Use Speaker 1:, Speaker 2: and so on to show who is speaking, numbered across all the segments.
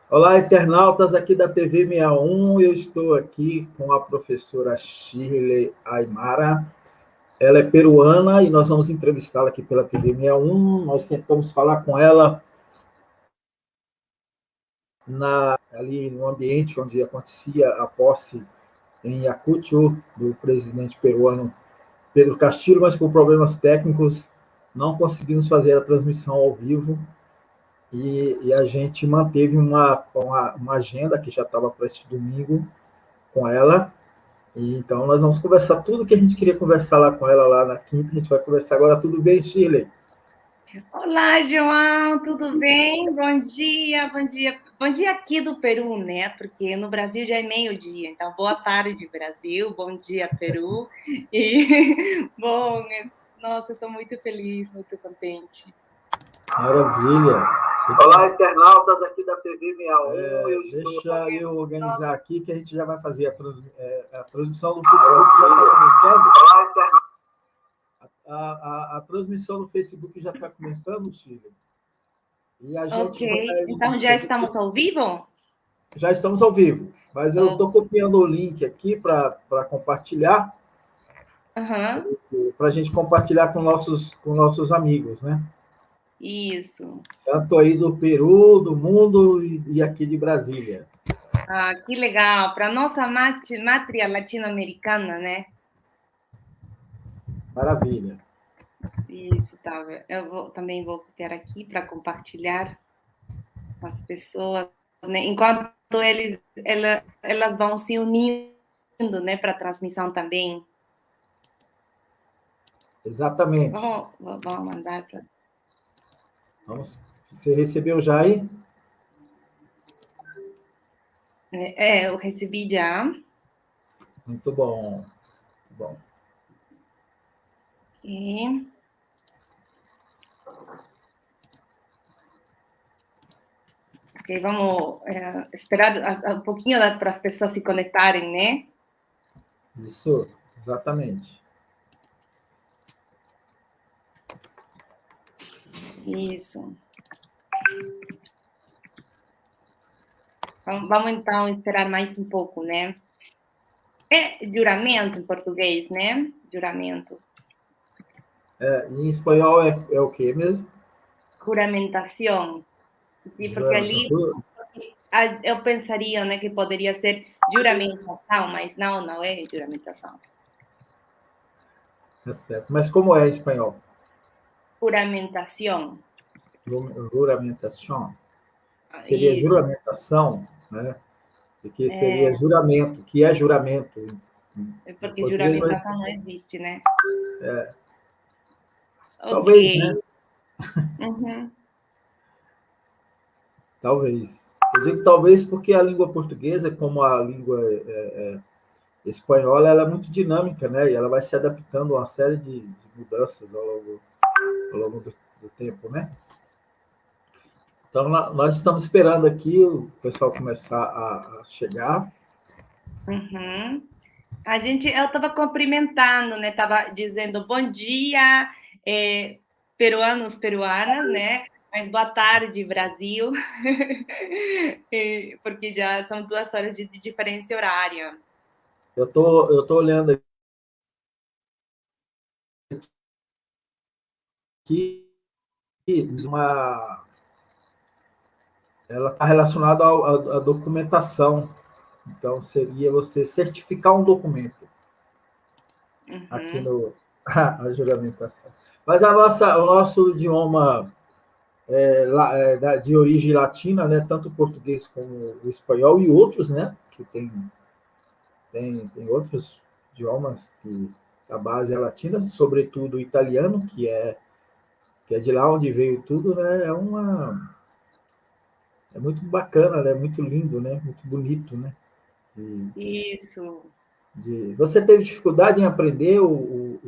Speaker 1: Olá, internautas aqui da TV 61. Eu estou aqui com a professora Shirley Aymara. Ela é peruana e nós vamos entrevistá-la aqui pela TV 61. Nós tentamos falar com ela ali no ambiente onde acontecia a posse em Ayacucho do presidente peruano Pedro Castillo, mas por problemas técnicos não conseguimos fazer a transmissão ao vivo. E a gente manteve uma agenda que já estava para esse domingo com ela. E então nós vamos conversar tudo que a gente queria conversar lá com ela lá na quinta. A gente vai conversar agora. Tudo bem, Shirley?
Speaker 2: Olá, João, tudo bem? Bom dia, bom dia. Bom dia aqui do Peru, né? Porque no Brasil já é meio-dia, então boa tarde, Brasil, bom dia, Peru. E, bom, nossa, estou muito feliz, muito contente.
Speaker 1: Maravilha. Olá, internautas aqui da TV 61. Deixa eu organizar aqui que a gente já vai fazer a transmissão do Facebook já está começando. A transmissão do Facebook já está começando, Chile. E a gente
Speaker 2: então já estamos ao vivo?
Speaker 1: Já estamos ao vivo, mas eu estou copiando o link aqui para compartilhar, para a gente compartilhar com nossos amigos, né?
Speaker 2: Isso.
Speaker 1: Tanto aí do Peru, do mundo e aqui de Brasília.
Speaker 2: Ah, que legal. Para nossa mátria latino-americana, né?
Speaker 1: Maravilha.
Speaker 2: Isso, tá. Também vou ter aqui para compartilhar com as pessoas, né? Enquanto elas vão se unindo, né, para a transmissão também.
Speaker 1: Exatamente.
Speaker 2: Vamos mandar para.
Speaker 1: Você recebeu já aí?
Speaker 2: Eu recebi já.
Speaker 1: Muito bom. Bom.
Speaker 2: Ok, vamos esperar um pouquinho para as pessoas se conectarem, né?
Speaker 1: Isso, exatamente.
Speaker 2: Isso. Vamos então esperar mais um pouco, né? É juramento em português, né? Juramento.
Speaker 1: Em espanhol é o quê mesmo?
Speaker 2: Juramentação. Porque ali eu pensaria, né, que poderia ser juramentação, mas não é juramentação.
Speaker 1: É certo. Mas como é em espanhol?
Speaker 2: Juramentação.
Speaker 1: Juramentação. Seria juramentação, né? Porque seria juramento, que é juramento.
Speaker 2: Porque juramentação não existe, né?
Speaker 1: Talvez, né?
Speaker 2: Uhum.
Speaker 1: Talvez. Eu digo talvez porque a língua portuguesa, como a língua espanhola, ela é muito dinâmica, né? E ela vai se adaptando a uma série de mudanças ao longo do tempo, né? Então, nós estamos esperando aqui o pessoal começar a chegar.
Speaker 2: Uhum. Eu estava cumprimentando, né? Estava dizendo bom dia, peruanos, peruanas, né? Mas boa tarde, Brasil, porque já são 2 horas de diferença horária.
Speaker 1: Eu tô olhando aqui ela está relacionada à documentação. Então, seria você certificar um documento. Aqui no a juramentação. Mas o nosso idioma de origem latina, né, tanto o português como o espanhol e outros, né, que tem outros idiomas que a base é latina, sobretudo o italiano, que é de lá onde veio tudo, né, é muito bacana, né, muito lindo, né, muito bonito, né.
Speaker 2: Isso.
Speaker 1: Você teve dificuldade em aprender o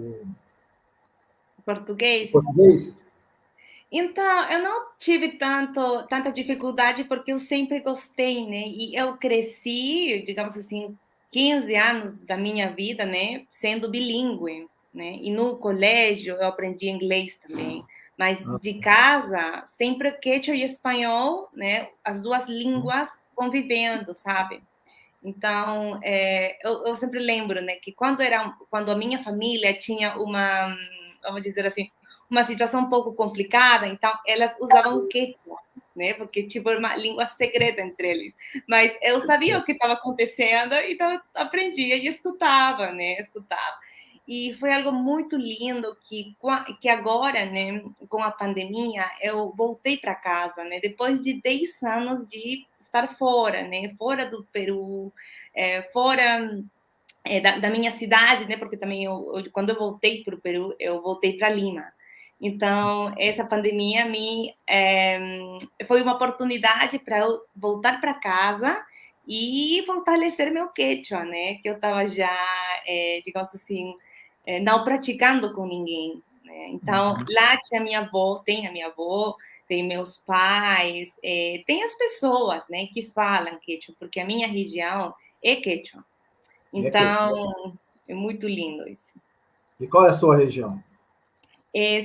Speaker 2: Português?
Speaker 1: português?
Speaker 2: Então, eu não tive tanta dificuldade porque eu sempre gostei, né? E eu cresci, digamos assim, 15 anos da minha vida, né, sendo bilíngue, né? E no colégio eu aprendi inglês também. mas de casa, sempre quechua e espanhol, né? As duas línguas convivendo, sabe? Então, eu sempre lembro, né, que quando a minha família tinha uma, vamos dizer assim, uma situação um pouco complicada, então elas usavam o quechua, né, porque tipo era uma língua secreta entre eles. Mas eu sabia o que estava acontecendo, então eu aprendia e escutava, né, escutava. E foi algo muito lindo que agora, né, com a pandemia, eu voltei para casa, né, depois de 10 anos de estar fora, né, fora do Peru, fora da minha cidade, né, porque também quando eu voltei para o Peru, eu voltei para Lima. Então, essa pandemia foi uma oportunidade para eu voltar para casa e fortalecer meu quechua, né, que eu estava já, digamos assim, não praticando com ninguém, né? Então, lá tinha minha avó, tem a minha avó, tem meus pais, tem as pessoas, né, que falam quechua, porque a minha região é quechua. Então, é muito lindo isso.
Speaker 1: E qual é a sua região?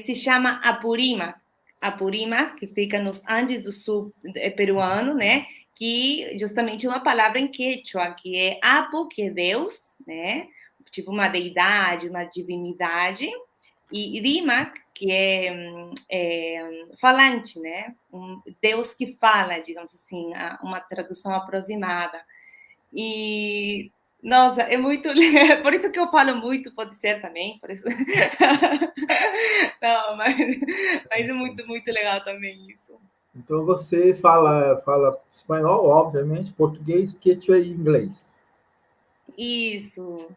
Speaker 2: Se chama Apurímac. Apurímac, que fica nos Andes do Sul peruano, né? Que justamente é uma palavra em quechua, que é Apu, que é Deus, né? Tipo uma deidade, uma divinidade, e Rimac, que é falante, né? Um Deus que fala, digamos assim, uma tradução aproximada. E, nossa, é muito. Por isso que eu falo muito, pode ser também, por isso. Não, mas é muito, muito legal também isso.
Speaker 1: Então você fala espanhol, obviamente, português, quechua e inglês.
Speaker 2: Isso,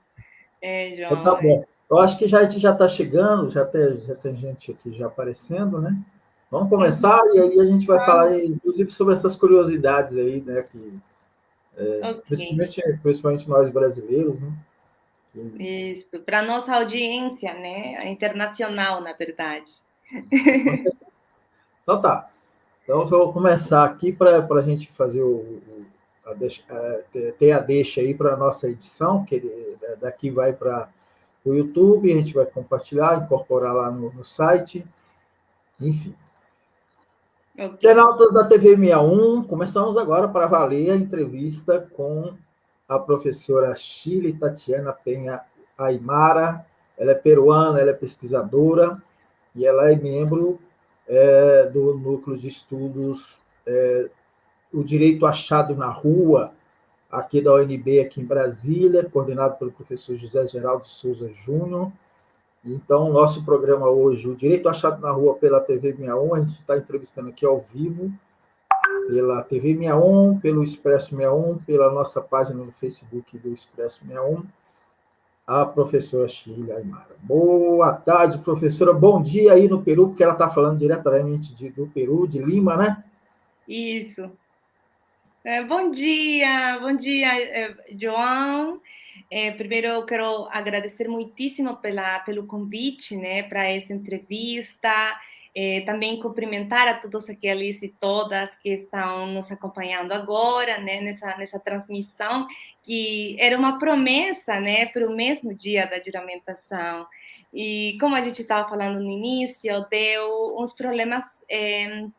Speaker 1: Então tá
Speaker 2: João.
Speaker 1: bom. Eu acho que a gente já está chegando, já tem gente aqui já aparecendo, né? Vamos começar e aí a gente vai falar, inclusive, sobre essas curiosidades aí, né? Que,
Speaker 2: Ok.
Speaker 1: principalmente nós brasileiros, né?
Speaker 2: Isso, para nossa audiência, né? Internacional, na verdade.
Speaker 1: Então tá. Então eu vou começar aqui para a gente fazer ter a deixa aí para a nossa edição, que daqui vai para o YouTube, a gente vai compartilhar, incorporar lá no site, enfim.
Speaker 2: Ok.
Speaker 1: Internautas da TV 61, começamos agora para valer a entrevista com a professora Chile Tatiana Penha Aymara. Ela é peruana, ela é pesquisadora e ela é membro do Núcleo de Estudos O Direito Achado na Rua, aqui da UNB, aqui em Brasília, coordenado pelo professor José Geraldo de Souza Júnior. Então, nosso programa hoje, o Direito Achado na Rua pela TV 61, a gente está entrevistando aqui ao vivo, pela TV 61, pelo Expresso 61, pela nossa página no Facebook do Expresso 61, a professora Chile Aymara. Boa tarde, professora. Bom dia aí no Peru, porque ela está falando diretamente do Peru, de Lima, né?
Speaker 2: Isso. Bom dia, João. Primeiro, eu quero agradecer muitíssimo pelo convite, né, para essa entrevista. Também cumprimentar a todos aqueles e todas que estão nos acompanhando agora, né, nessa transmissão, que era uma promessa, né, para o mesmo dia da juramentação. E como a gente estava falando no início, deu uns problemas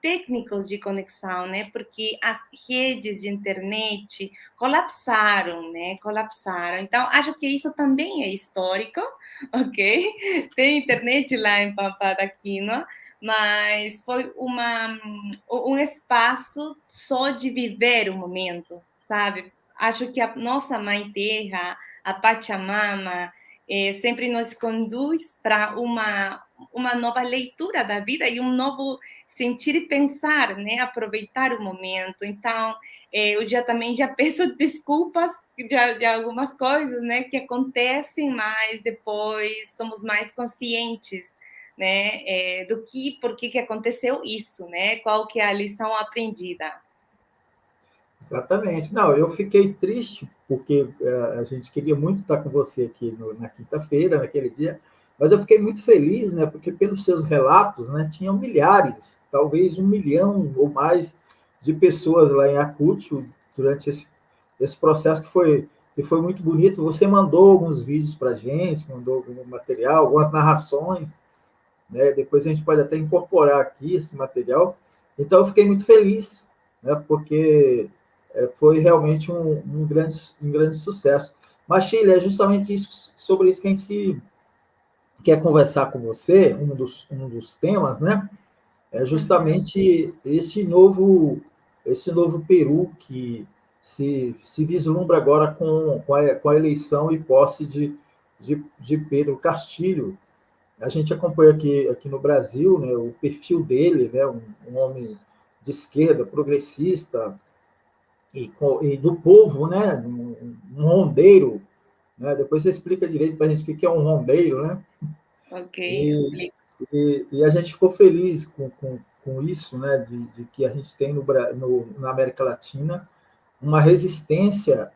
Speaker 2: técnicos de conexão, né? Porque as redes de internet colapsaram, né? Colapsaram. Então, acho que isso também é histórico, ok? Tem internet lá em Pampa da Quinoa, mas foi um espaço só de viver o momento, sabe? Acho que a nossa mãe terra, a Pachamama, sempre nos conduz para uma nova leitura da vida e um novo sentir e pensar, né? Aproveitar o momento. Então, eu já também já peço desculpas de algumas coisas, né? Que acontecem, mas depois somos mais conscientes, né? Por que aconteceu isso, né? Qual que é a lição aprendida.
Speaker 1: Exatamente. Não, eu fiquei triste porque a gente queria muito estar com você aqui na quinta-feira, naquele dia, mas eu fiquei muito feliz, né? Porque pelos seus relatos, né, tinham milhares, talvez 1 milhão ou mais de pessoas lá em Acúcio durante esse processo que foi muito bonito. Você mandou alguns vídeos para a gente, mandou algum material, algumas narrações. né? Depois a gente pode até incorporar aqui esse material. Então, eu fiquei muito feliz, né? Porque foi realmente um grande sucesso. Mas, Sheila, é justamente isso, sobre isso que a gente quer conversar com você, um dos temas, né? É justamente esse novo Peru que se vislumbra agora com a eleição e posse de Pedro Castilho. A gente acompanha aqui no Brasil, né, o perfil dele, né, um homem de esquerda, progressista e do povo, né, um rondeiro. Né, depois você explica direito para a gente o que é um rondeiro, né?
Speaker 2: Ok,
Speaker 1: E,
Speaker 2: explico.
Speaker 1: e a gente ficou feliz com isso, né, de que a gente tem na América Latina uma resistência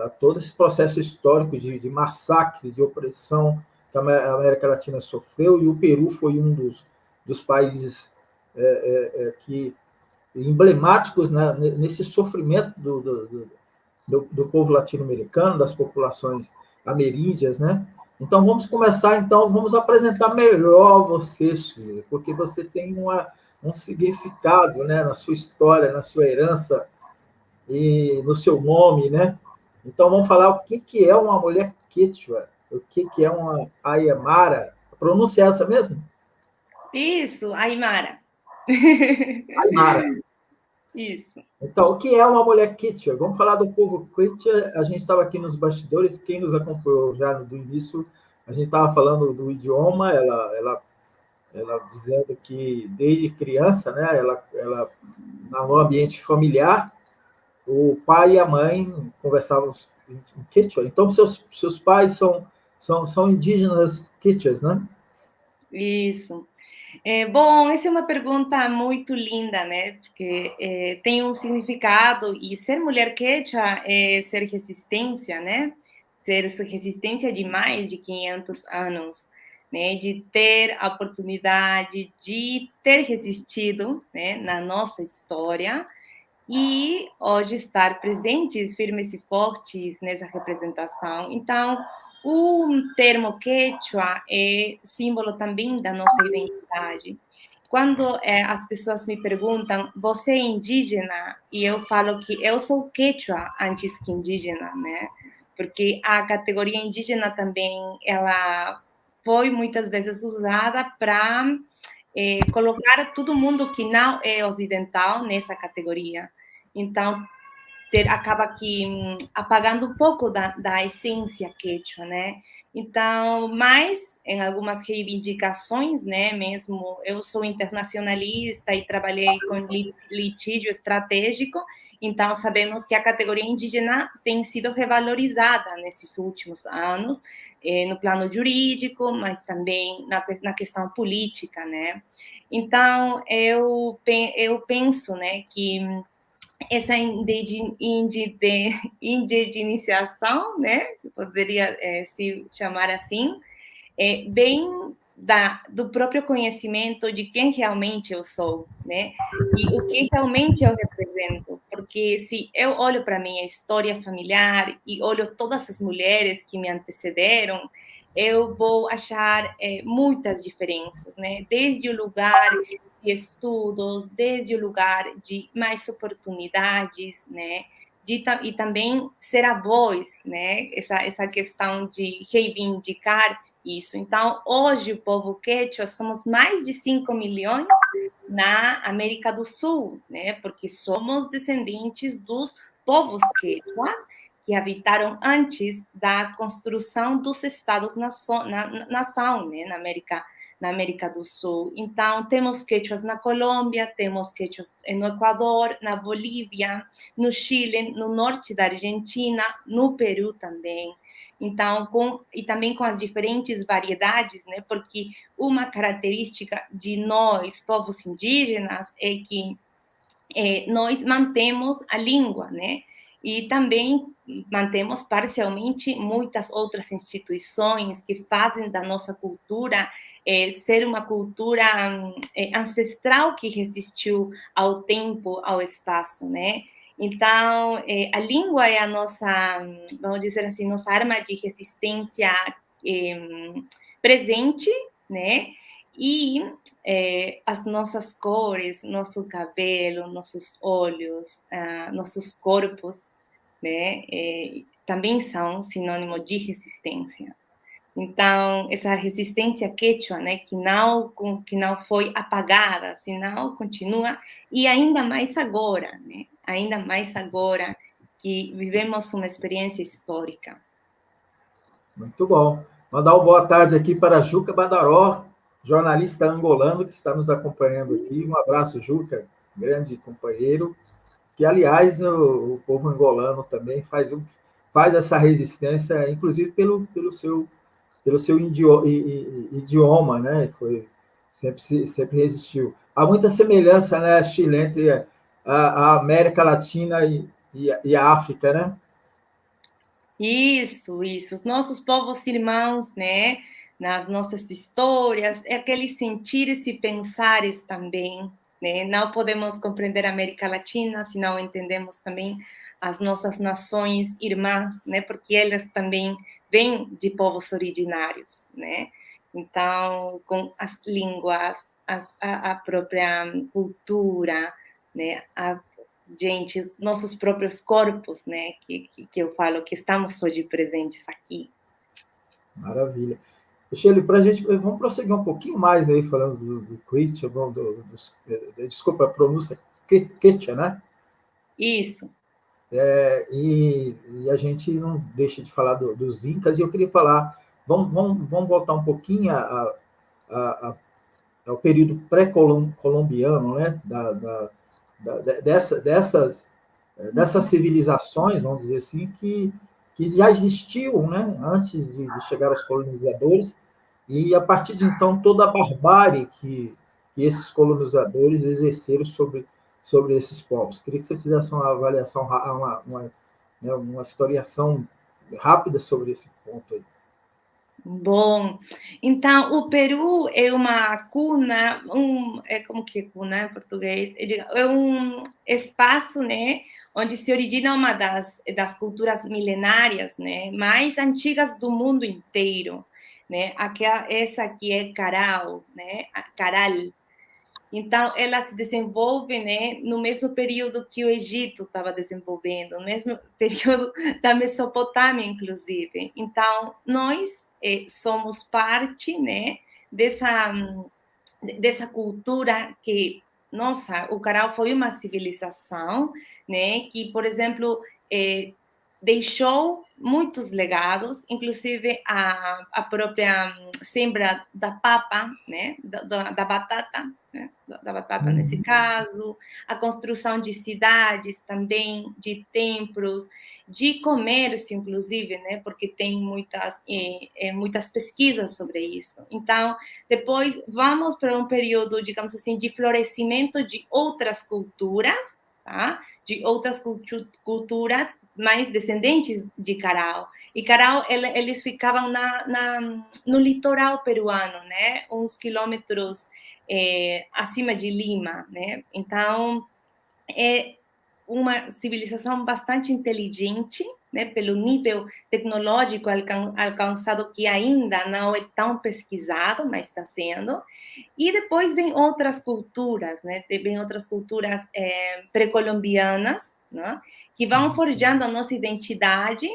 Speaker 1: a todo esse processo histórico de massacre, de opressão que a América Latina sofreu, e o Peru foi um dos países que emblemáticos, né, nesse sofrimento do povo latino-americano, das populações ameríndias, né? Então vamos começar, então vamos apresentar melhor você, Chile, porque você tem um significado, né, na sua história, na sua herança e no seu nome, né? Então vamos falar o que é uma mulher quechua, o que é uma Aymara. A pronúncia é essa mesmo?
Speaker 2: Isso, Aymara.
Speaker 1: Aymara.
Speaker 2: Isso.
Speaker 1: Então, o que é uma mulher quechua? Vamos falar do povo quechua. A gente estava aqui nos bastidores, quem nos acompanhou já do início, a gente estava falando do idioma, ela dizendo que desde criança, né, no ambiente familiar, o pai e a mãe conversavam em quechua. Então, seus pais são indígenas quechuas, né?
Speaker 2: Isso. Bom, essa é uma pergunta muito linda, né? Porque tem um significado, e ser mulher quechua é ser resistência, né? Ser resistência de mais de 500 anos, né? De ter a oportunidade de ter resistido, né? Na nossa história e hoje estar presentes, firmes e fortes nessa representação. Então, o termo quechua é símbolo também da nossa identidade. Quando as pessoas me perguntam, você é indígena? E eu falo que eu sou quechua antes que indígena, né? Porque a categoria indígena também, ela foi muitas vezes usada para colocar todo mundo que não é ocidental nessa categoria. Então, acaba que apagando um pouco da essência quechua, né? Então, mas em algumas reivindicações, né, mesmo eu sou internacionalista e trabalhei com litígio estratégico, então sabemos que a categoria indígena tem sido revalorizada nesses últimos anos, no plano jurídico, mas também na questão política, né? Então, eu penso, né, que essa indigenização, né, poderia se chamar assim, bem do próprio conhecimento de quem realmente eu sou, né, e o que realmente eu represento, porque se eu olho para minha história familiar e olho todas as mulheres que me antecederam, eu vou achar muitas diferenças, né, desde o lugar de estudos, desde o lugar de mais oportunidades, né, e também ser a voz, né, essa questão de reivindicar isso. Então, hoje, o povo quechua, somos mais de 5 milhões na América do Sul, né, porque somos descendentes dos povos quechuas que habitaram antes da construção dos Estados-nação, né, na América do Sul. Então, temos quechuas na Colômbia, temos quechuas no Equador, na Bolívia, no Chile, no norte da Argentina, no Peru também. Então, e também com as diferentes variedades, né? Porque uma característica de nós, povos indígenas, é que nós mantemos a língua, né? E também mantemos parcialmente muitas outras instituições que fazem da nossa cultura ser uma cultura ancestral que resistiu ao tempo, ao espaço, né? Então, a língua é a nossa, vamos dizer assim, nossa arma de resistência presente, né? E as nossas cores, nosso cabelo, nossos olhos, nossos corpos, né, também são sinônimo de resistência. Então, essa resistência quechua, né, que não foi apagada, senão continua, e ainda mais agora, né, ainda mais agora que vivemos uma experiência histórica.
Speaker 1: Muito bom. Mandar uma boa tarde aqui para Juca Badaró, jornalista angolano que está nos acompanhando aqui. Um abraço, Juca, grande companheiro, que, aliás, o povo angolano também faz essa resistência, inclusive pelo seu idioma, né? Sempre resistiu. Há muita semelhança, né, Chile, entre a América Latina e a África, né?
Speaker 2: Isso. Os nossos povos irmãos, né? Nas nossas histórias, é aqueles sentires e pensares também, né? Não podemos compreender a América Latina se não entendemos também as nossas nações irmãs, né? Porque elas também vêm de povos originários, né? Então, com as línguas, a própria cultura, né? Gente, os nossos próprios corpos, né? Que eu falo que estamos hoje presentes aqui.
Speaker 1: Maravilha. Shirley, para a gente, vamos prosseguir um pouquinho mais aí, falando do Quechua, desculpa a pronúncia, Quechua, né?
Speaker 2: Isso.
Speaker 1: E a gente não deixa de falar dos Incas, e eu queria falar, vamos voltar um pouquinho ao período pré-colombiano, né? Dessas civilizações, vamos dizer assim, que já existiam, né, antes de chegar aos colonizadores, e a partir de então toda a barbárie que esses colonizadores exerceram sobre esses povos. Queria que você fizesse uma avaliação, uma historiação rápida sobre esse ponto aí.
Speaker 2: Bom, então o Peru é uma cuna, como que é cuna em português? É um espaço, né, onde se origina uma das culturas milenárias, né, mais antigas do mundo inteiro, né? Essa aqui é Caral, né, Caral. Então, ela se desenvolve, né, no mesmo período que o Egito estava desenvolvendo, no mesmo período da Mesopotâmia, inclusive. Então, nós somos parte, né, dessa cultura que, nossa, o Caral foi uma civilização, né, que, por exemplo, deixou muitos legados, inclusive a própria sembra da papa, né, da batata, né, da batata nesse caso, a construção de cidades também, de templos, de comércio, inclusive, né, porque tem muitas pesquisas sobre isso. Então, depois vamos para um período, digamos assim, de florescimento de outras culturas, tá? De outras culturas mais descendentes de Caral. E Caral, eles ficavam no litoral peruano, né? Uns quilômetros acima de Lima, né? Então, é uma civilização bastante inteligente, né, pelo nível tecnológico alcançado, que ainda não é tão pesquisado, mas está sendo. E depois vem outras culturas, né, vem outras culturas pré-colombianas, né, que vão forjando a nossa identidade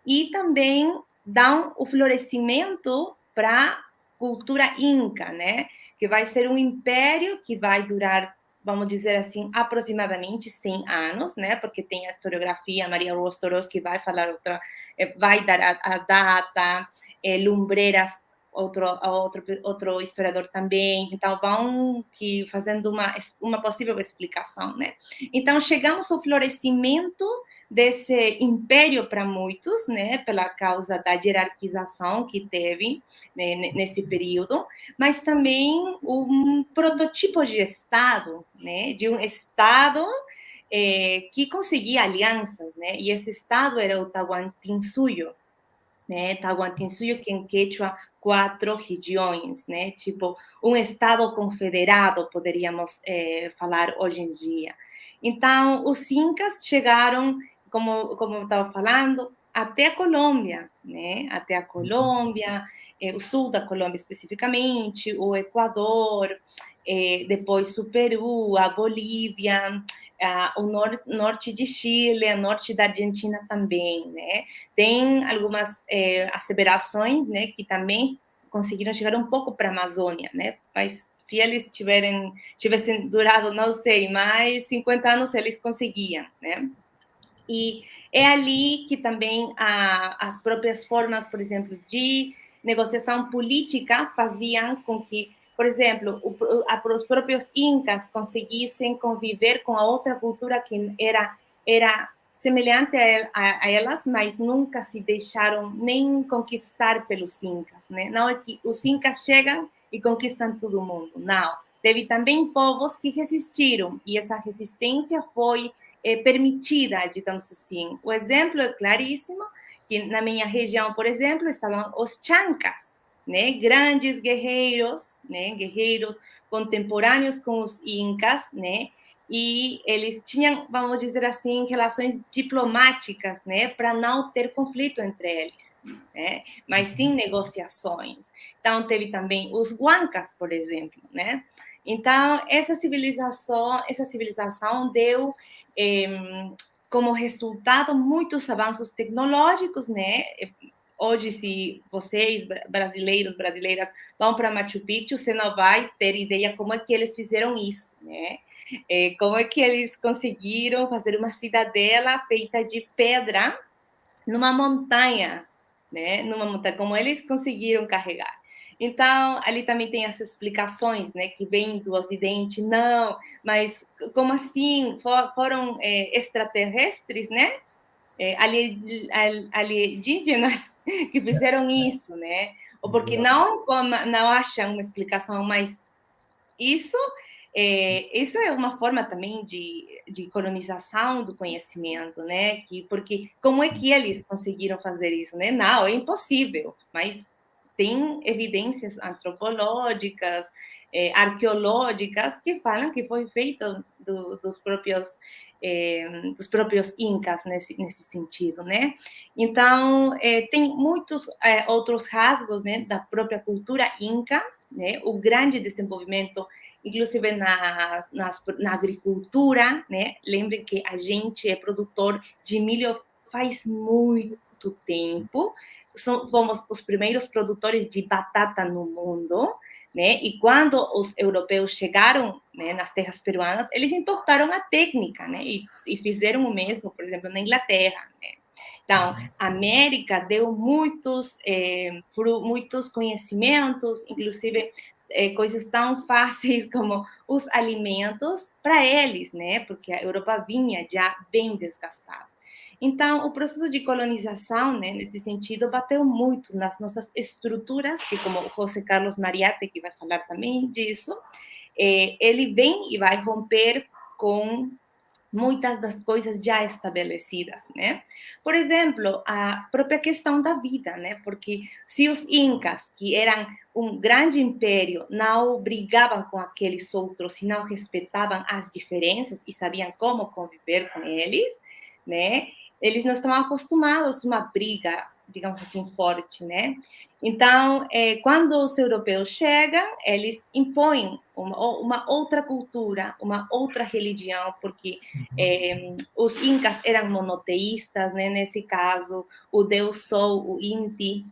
Speaker 2: e também dão o florescimento para a cultura inca, né, que vai ser um império que vai durar, vamos dizer assim, aproximadamente 100 anos, né? Porque tem a historiografia, Maria Rostoros, que vai falar vai dar a data, Lumbreras, outro historiador também. Então, vão fazendo uma possível explicação, né? Então, chegamos ao florescimento desse império para muitos, né? Pela causa da hierarquização que teve, né, nesse período, mas também um prototipo de Estado, né, de um Estado que conseguia alianças, né, e esse Estado era o Tahuantinsuyo, né, Tahuantinsuyo, que em Quechua, 4 regiões, né, tipo um Estado confederado, poderíamos falar hoje em dia. Então, os Incas chegaram, como eu estava falando, até a Colômbia, né, até a Colômbia, o sul da Colômbia especificamente, o Equador, depois o Peru, a Bolívia, o norte de Chile, o norte da Argentina também, né? Tem algumas asseverações, né, que também conseguiram chegar um pouco para a Amazônia, né? Mas se eles tivessem durado, não sei, mais 50 anos, eles conseguiam, né? E é ali que também as próprias formas, por exemplo, de negociação política faziam com que, por exemplo, os próprios incas conseguissem conviver com a outra cultura que era semelhante a elas, mas nunca se deixaram nem conquistar pelos incas, né? Não é que os incas chegam e conquistam todo mundo, não. Teve também povos que resistiram, e essa resistência foi permitida, digamos assim. O exemplo é claríssimo, que na minha região, por exemplo, estavam os chancas, né? Grandes guerreiros, né? Guerreiros contemporâneos com os incas, né? E eles tinham, vamos dizer assim, relações diplomáticas, né, para não ter conflito entre eles, né, mas sim negociações. Então, teve também os huancas, por exemplo, né. Então, essa civilização deu como resultado muitos avanços tecnológicos, né. Hoje, se vocês, brasileiras, vão para Machu Picchu, você não vai ter ideia como é que eles fizeram isso, né? Como é que eles conseguiram fazer uma cidadela feita de pedra numa montanha, né? Numa montanha, como eles conseguiram carregar. Então, ali também tem as explicações, né, que vêm do Ocidente. Não, mas como assim? Foram extraterrestres, né? Alienígenas que fizeram isso, né? Ou porque não acham uma explicação, mas isso isso é uma forma também de colonização do conhecimento, né? Porque como é que eles conseguiram fazer isso, né? Não, é impossível, mas tem evidências antropológicas, arqueológicas que falam que foi feito dos próprios incas nesse sentido, né? Então, tem muitos outros rasgos, né, da própria cultura inca, né? O grande desenvolvimento inclusive na agricultura, né? Lembrem que a gente é produtor de milho faz muito tempo, fomos os primeiros produtores de batata no mundo, né? E quando os europeus chegaram, né, nas terras peruanas, eles importaram a técnica, né? E fizeram o mesmo, por exemplo, na Inglaterra, né? Então, a América deu muitos conhecimentos, inclusive coisas tão fáceis como os alimentos para eles, né? Porque a Europa vinha já bem desgastada. Então, o processo de colonização, né, nesse sentido, bateu muito nas nossas estruturas, que como o José Carlos Mariátegui, que vai falar também disso, ele vem e vai romper com muitas das coisas já estabelecidas, né? Por exemplo, a própria questão da vida, né? Porque se os incas, que eram um grande império, não brigavam com aqueles outros e não respeitavam as diferenças e sabiam como conviver com eles, né? Eles não estavam acostumados a uma briga, digamos assim, forte, né? Então, quando os europeus chegam, eles impõem uma outra cultura, uma outra religião, porque os incas eram monoteístas, né? Nesse caso, o deus Sol, o Inti,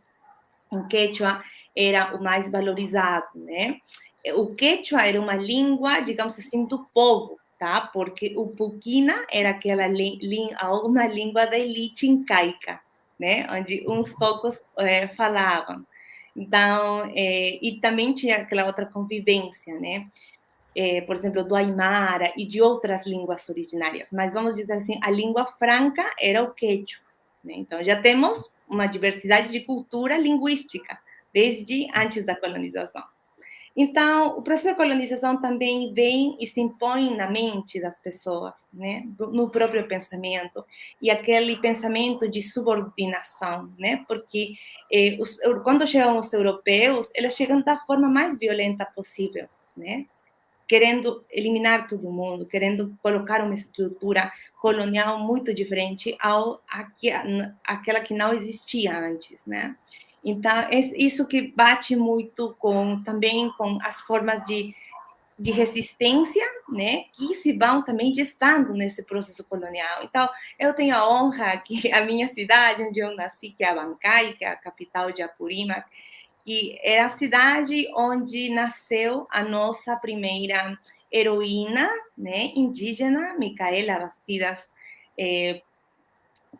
Speaker 2: em Quechua, era o mais valorizado, né? O Quechua era uma língua, digamos assim, do povo, tá? Porque o Puquina era aquela uma língua da elite incaica, né? Onde uns poucos falavam. Então, e também tinha aquela outra convivência, né? Por exemplo, do Aymara e de outras línguas originárias. Mas vamos dizer assim, a língua franca era o quechua, né? Então, já temos uma diversidade de cultura linguística desde antes da colonização. Então, o processo de colonização também vem e se impõe na mente das pessoas, né? No próprio pensamento, e aquele pensamento de subordinação, né? Porque quando chegam os europeus, eles chegam da forma mais violenta possível, né? Querendo eliminar todo mundo, querendo colocar uma estrutura colonial muito diferente àquela que não existia antes, né? Então, é isso que bate muito também com as formas de resistência, né, que se vão também gestando nesse processo colonial. Então, eu tenho a honra que a minha cidade, onde eu nasci, que é Abancay, que é a capital de Apurímac, que é a cidade onde nasceu a nossa primeira heroína, né, indígena, Micaela Bastidas,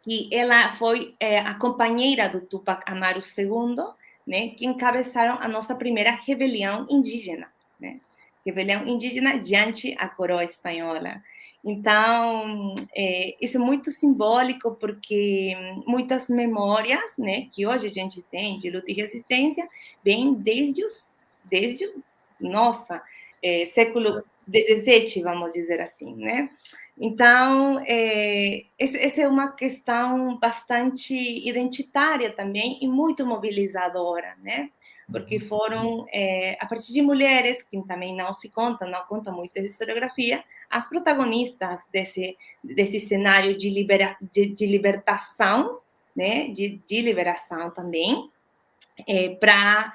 Speaker 2: que ela foi a companheira do Tupac Amaru II, né, que encabeçaram a nossa primeira rebelião indígena, né, rebelião indígena diante a coroa espanhola. Então, isso é muito simbólico porque muitas memórias, né, que hoje a gente tem de luta e resistência, vêm desde nossa, século XVII, vamos dizer assim, né? Então, essa é uma questão bastante identitária também e muito mobilizadora, né? Porque foram, a partir de mulheres, que também não se conta, não conta muito essa historiografia, as protagonistas desse cenário de libertação, né? De liberação também, para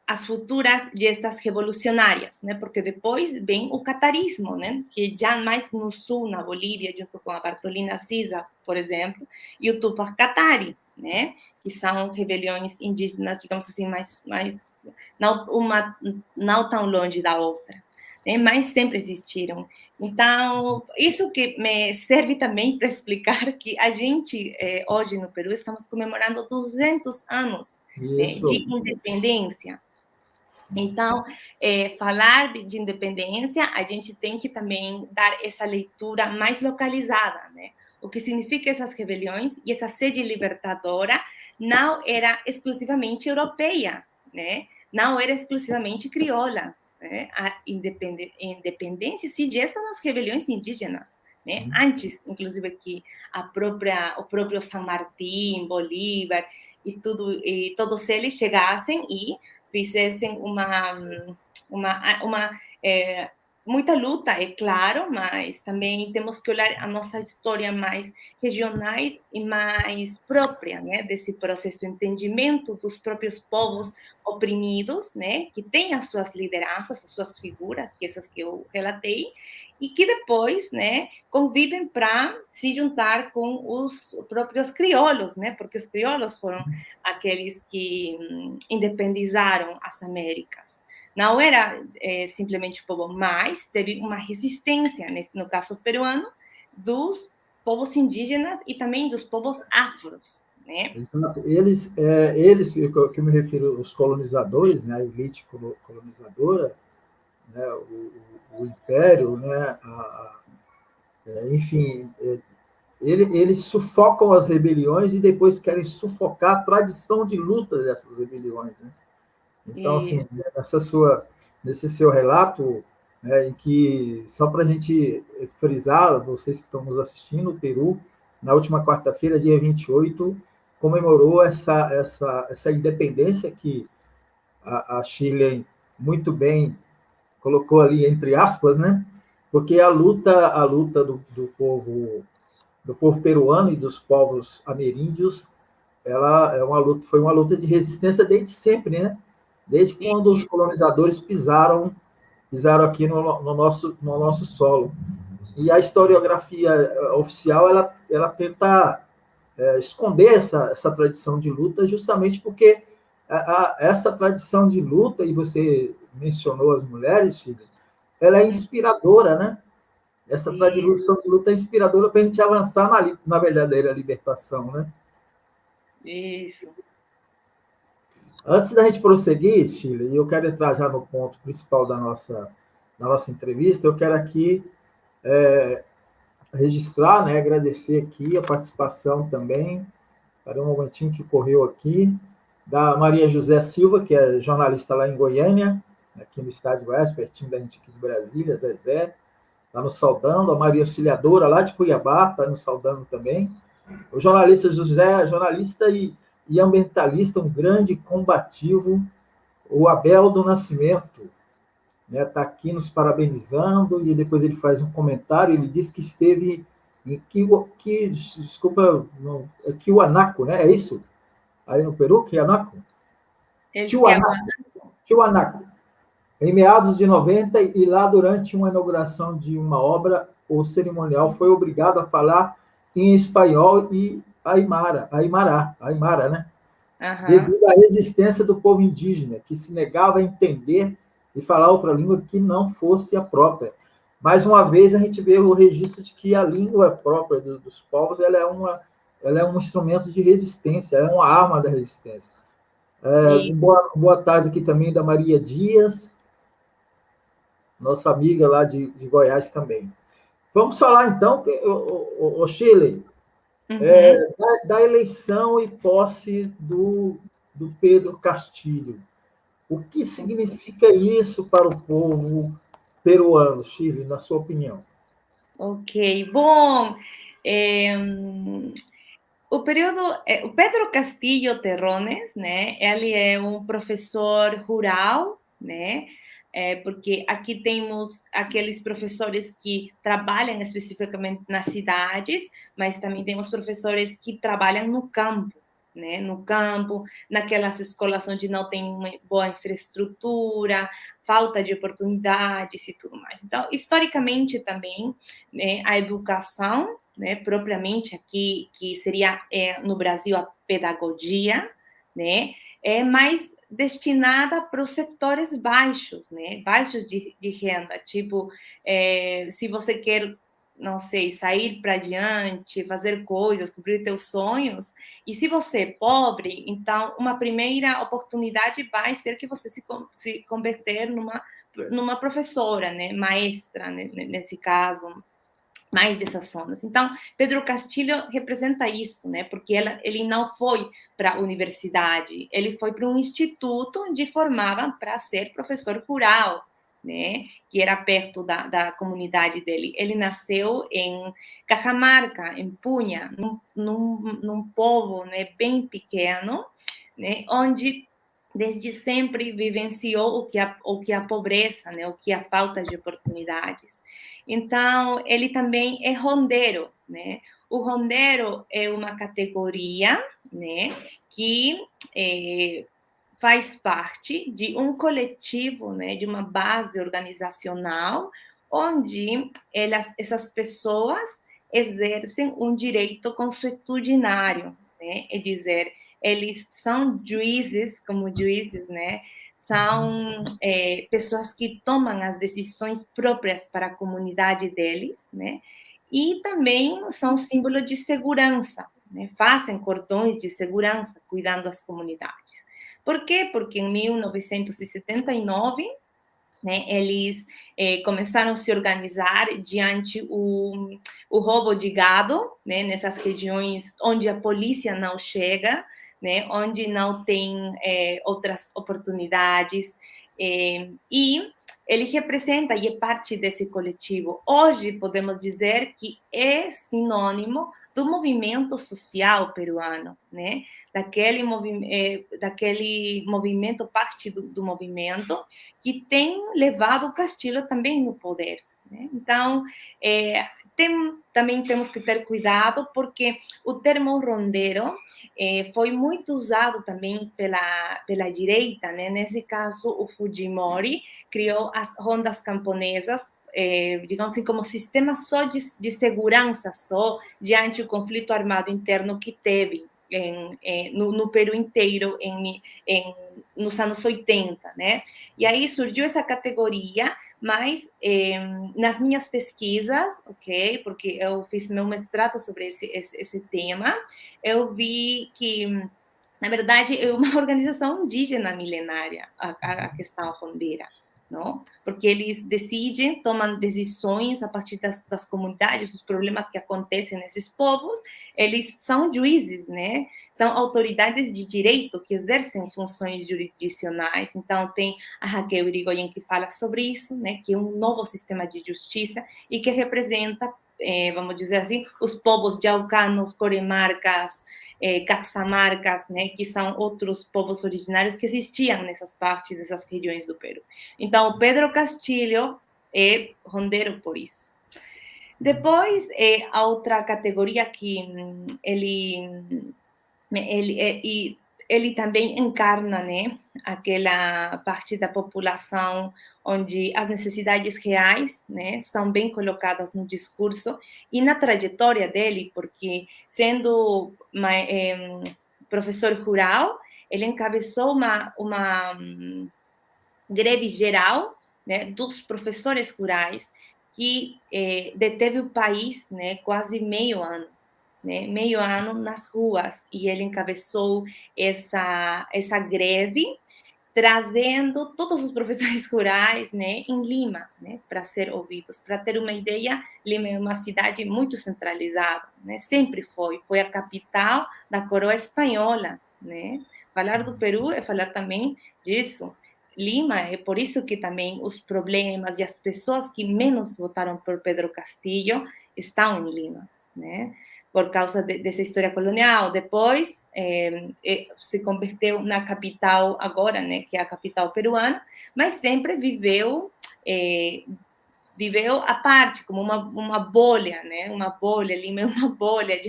Speaker 2: as futuras gestas revolucionárias, né? Porque depois vem o catarismo, né? Que já mais no sul, na Bolívia, junto com a Bartolina Sisa, por exemplo, e o Tupac Katari, né? Que são rebeliões indígenas, digamos assim, mais não, uma não tão longe da outra, né? Mas sempre existiram. Então, isso que me serve também para explicar que a gente, hoje no Peru, estamos comemorando 200 anos, né, de independência. Então, falar de independência, a gente tem que também dar essa leitura mais localizada, né? O que significa essas rebeliões e essa sede libertadora não era exclusivamente europeia, né? Não era exclusivamente crioula, né? A independência se gesta nas rebeliões indígenas, né? Antes, inclusive, que o próprio San Martín, Bolívar e todos eles chegassem e fizessem muita luta, é claro, mas também temos que olhar a nossa história mais regionais e mais própria, né, desse processo de entendimento dos próprios povos oprimidos, né, que têm as suas lideranças, as suas figuras, que essas que eu relatei, e que depois, né, convivem para se juntar com os próprios crioulos, né, porque os crioulos foram aqueles que independizaram as Américas. Não era simplesmente o povo, mas teve uma resistência, no caso peruano, dos povos indígenas e também dos povos afros, né?
Speaker 1: Exato. Que eu me refiro, os colonizadores, né, a elite colonizadora, né, o império, né, enfim, eles sufocam as rebeliões e depois querem sufocar a tradição de luta dessas rebeliões, né? Então, assim, nesse seu relato, né, em que, só para a gente frisar, vocês que estão nos assistindo, o Peru, na última quarta-feira, dia 28, comemorou essa independência que a Chile muito bem colocou ali entre aspas, né? Porque a luta do povo peruano e dos povos ameríndios, ela foi uma luta de resistência desde sempre, né? Desde quando os colonizadores pisaram aqui no nosso solo. E a historiografia oficial ela tenta esconder essa tradição de luta, justamente porque essa tradição de luta, e você mencionou as mulheres, Chile, ela é inspiradora, né? Essa tradição de luta é inspiradora para a gente avançar na verdadeira libertação, né?
Speaker 2: Isso.
Speaker 1: Antes da gente prosseguir, Chile, e eu quero entrar já no ponto principal da nossa entrevista, eu quero aqui registrar, né, agradecer aqui a participação também, para um momentinho que correu aqui, da Maria José Silva, que é jornalista lá em Goiânia, aqui no estado de Goiás, pertinho da gente aqui de Brasília, Zezé, está nos saudando, a Maria Auxiliadora, lá de Cuiabá, está nos saudando também. O jornalista José, jornalista e ambientalista, um grande combativo, o Abel do Nascimento, né, está aqui nos parabenizando, e depois ele faz um comentário, ele diz que esteve em desculpa, Kiwanaku, né, é isso? aí no Peru, Tiwanaku.
Speaker 2: Tiahuanaco.
Speaker 1: Tiwanaku. Em meados de 90, e lá durante uma inauguração de uma obra, o cerimonial foi obrigado a falar em espanhol e aimara, né?
Speaker 2: Aham.
Speaker 1: Devido à resistência do povo indígena, que se negava a entender e falar outra língua que não fosse a própria. Mais uma vez, a gente vê o registro de que a língua própria dos povos ela é um instrumento de resistência, ela é uma arma da resistência.
Speaker 2: E
Speaker 1: Boa tarde aqui também da Maria Dias, nossa amiga lá de Goiás também. Vamos falar então, o Shirley,
Speaker 2: uhum.
Speaker 1: da eleição e posse do Pedro Castilho. O que significa isso para o povo peruano, Shirley, na sua opinião?
Speaker 2: Ok, bom, é, o Pedro Castillo Terrones, né? Ele é um professor rural, né? Porque aqui temos aqueles professores que trabalham especificamente nas cidades, mas também temos professores que trabalham no campo, né? No campo, naquelas escolas onde não tem uma boa infraestrutura, falta de oportunidades e tudo mais. Então, historicamente também, né, a educação, né, propriamente aqui, que seria no Brasil a pedagogia, né, é mais destinada para os setores baixos, né, baixos de renda, tipo, se você quer, não sei, sair para adiante, fazer coisas, cumprir teus sonhos, e se você é pobre, então uma primeira oportunidade vai ser que você se converter numa professora, né, maestra, né, nesse caso, mais dessas zonas. Então, Pedro Castilho representa isso, né? Porque ele não foi para a universidade, ele foi para um instituto onde formavam para ser professor rural, né? Que era perto da comunidade dele. Ele nasceu em Cajamarca, em Punha, num povo, né, bem pequeno, né? Onde desde sempre vivenciou o que a pobreza, né? O que a falta de oportunidades. Então, ele também é rondeiro, né? O rondeiro é uma categoria, né, que faz parte de um coletivo, né, de uma base organizacional, onde essas pessoas exercem um direito consuetudinário, né? É dizer, eles são juízes, como juízes, né? São pessoas que tomam as decisões próprias para a comunidade deles, né? E também são símbolo de segurança, né? Fazem cordões de segurança cuidando das comunidades. Por quê? Porque em 1979, né, eles começaram a se organizar diante o roubo de gado, né, nessas regiões onde a polícia não chega, né, onde não tem outras oportunidades. E ele representa e é parte desse coletivo. Hoje, podemos dizer que é sinônimo do movimento social peruano, né? Daquele movimento, parte do movimento, que tem levado o Castilho também no poder, né? Então, também temos que ter cuidado, porque o termo rondeiro foi muito usado também pela direita, né? Nesse caso, o Fujimori criou as rondas camponesas, digamos assim, como sistema só de segurança, só diante do conflito armado interno que teve no Peru inteiro nos anos 80, né? E aí surgiu essa categoria, mas nas minhas pesquisas, ok, porque eu fiz meu mestrado sobre esse tema, eu vi que, na verdade, é uma organização indígena milenária, a questão rondeira, não? Porque eles decidem, tomam decisões a partir das comunidades, dos problemas que acontecem nesses povos, eles são juízes, né? São autoridades de direito que exercem funções jurisdicionais. Então, tem a Raquel Irigoyen que fala sobre isso, né? Que é um novo sistema de justiça e que representa, vamos dizer assim, os povos yaucanos, coremarcas, caxamarcas, né? Que são outros povos originários que existiam nessas partes, dessas regiões do Peru. Então, Pedro Castilho é rondeiro por isso. Depois, a outra categoria que ele ele também encarna, né, aquela parte da população onde as necessidades reais, né, são bem colocadas no discurso e na trajetória dele, porque sendo professor rural, ele encabeçou uma greve geral, né, dos professores rurais que deteve o país, né, quase meio ano. Né, meio ano nas ruas, e ele encabeçou essa greve, trazendo todos os professores rurais, né, em Lima, né, para ser ouvidos. Para ter uma ideia, Lima é uma cidade muito centralizada, né, sempre foi a capital da coroa espanhola, né. Falar do Peru é falar também disso. Lima, é por isso que também os problemas e as pessoas que menos votaram por Pedro Castillo estão em Lima, né, por causa dessa história colonial. Depois se converteu na capital agora, né, que é a capital peruana, mas sempre viveu à parte, como uma bolha, né? Uma bolha, Lima é uma bolha,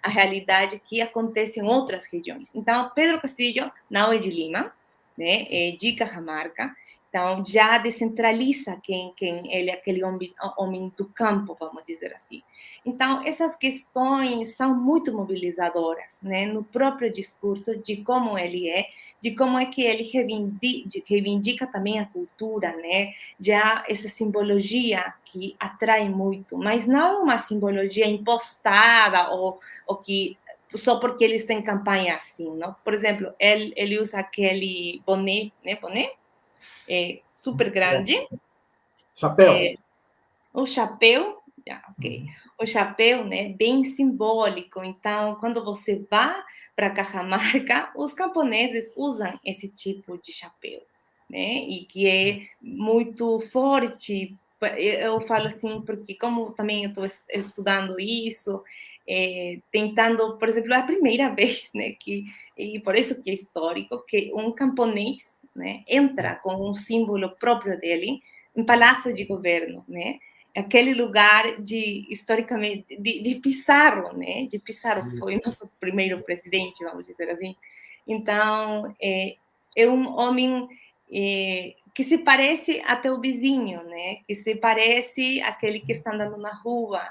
Speaker 2: a realidade que acontece em outras regiões. Então, Pedro Castillo não é de Lima, né? É de Cajamarca. Então, já descentraliza quem ele é, aquele homem do campo, vamos dizer assim. Então, essas questões são muito mobilizadoras, né? No próprio discurso de como ele é, de como é que ele reivindica também a cultura, né? Já essa simbologia que atrai muito, mas não uma simbologia impostada ou que só porque ele está em campanha assim, não? Por exemplo, ele usa aquele boné, né? Boné super grande,
Speaker 1: Chapéu.
Speaker 2: o chapéu, ok, o chapéu, né, bem simbólico. Então, quando você vai para Cajamarca, os camponeses usam esse tipo de chapéu, né, e que é muito forte. Eu falo assim porque como também eu estou estudando isso, tentando, por exemplo, é a primeira vez, né, e por isso que é histórico, que um camponês, né, entra com um símbolo próprio dele em palácio de governo, né, aquele lugar historicamente de Pizarro, né? De Pizarro, que foi o nosso primeiro presidente, vamos dizer assim. Então, é um homem que se parece até o vizinho, né? Que se parece àquele que está andando na rua.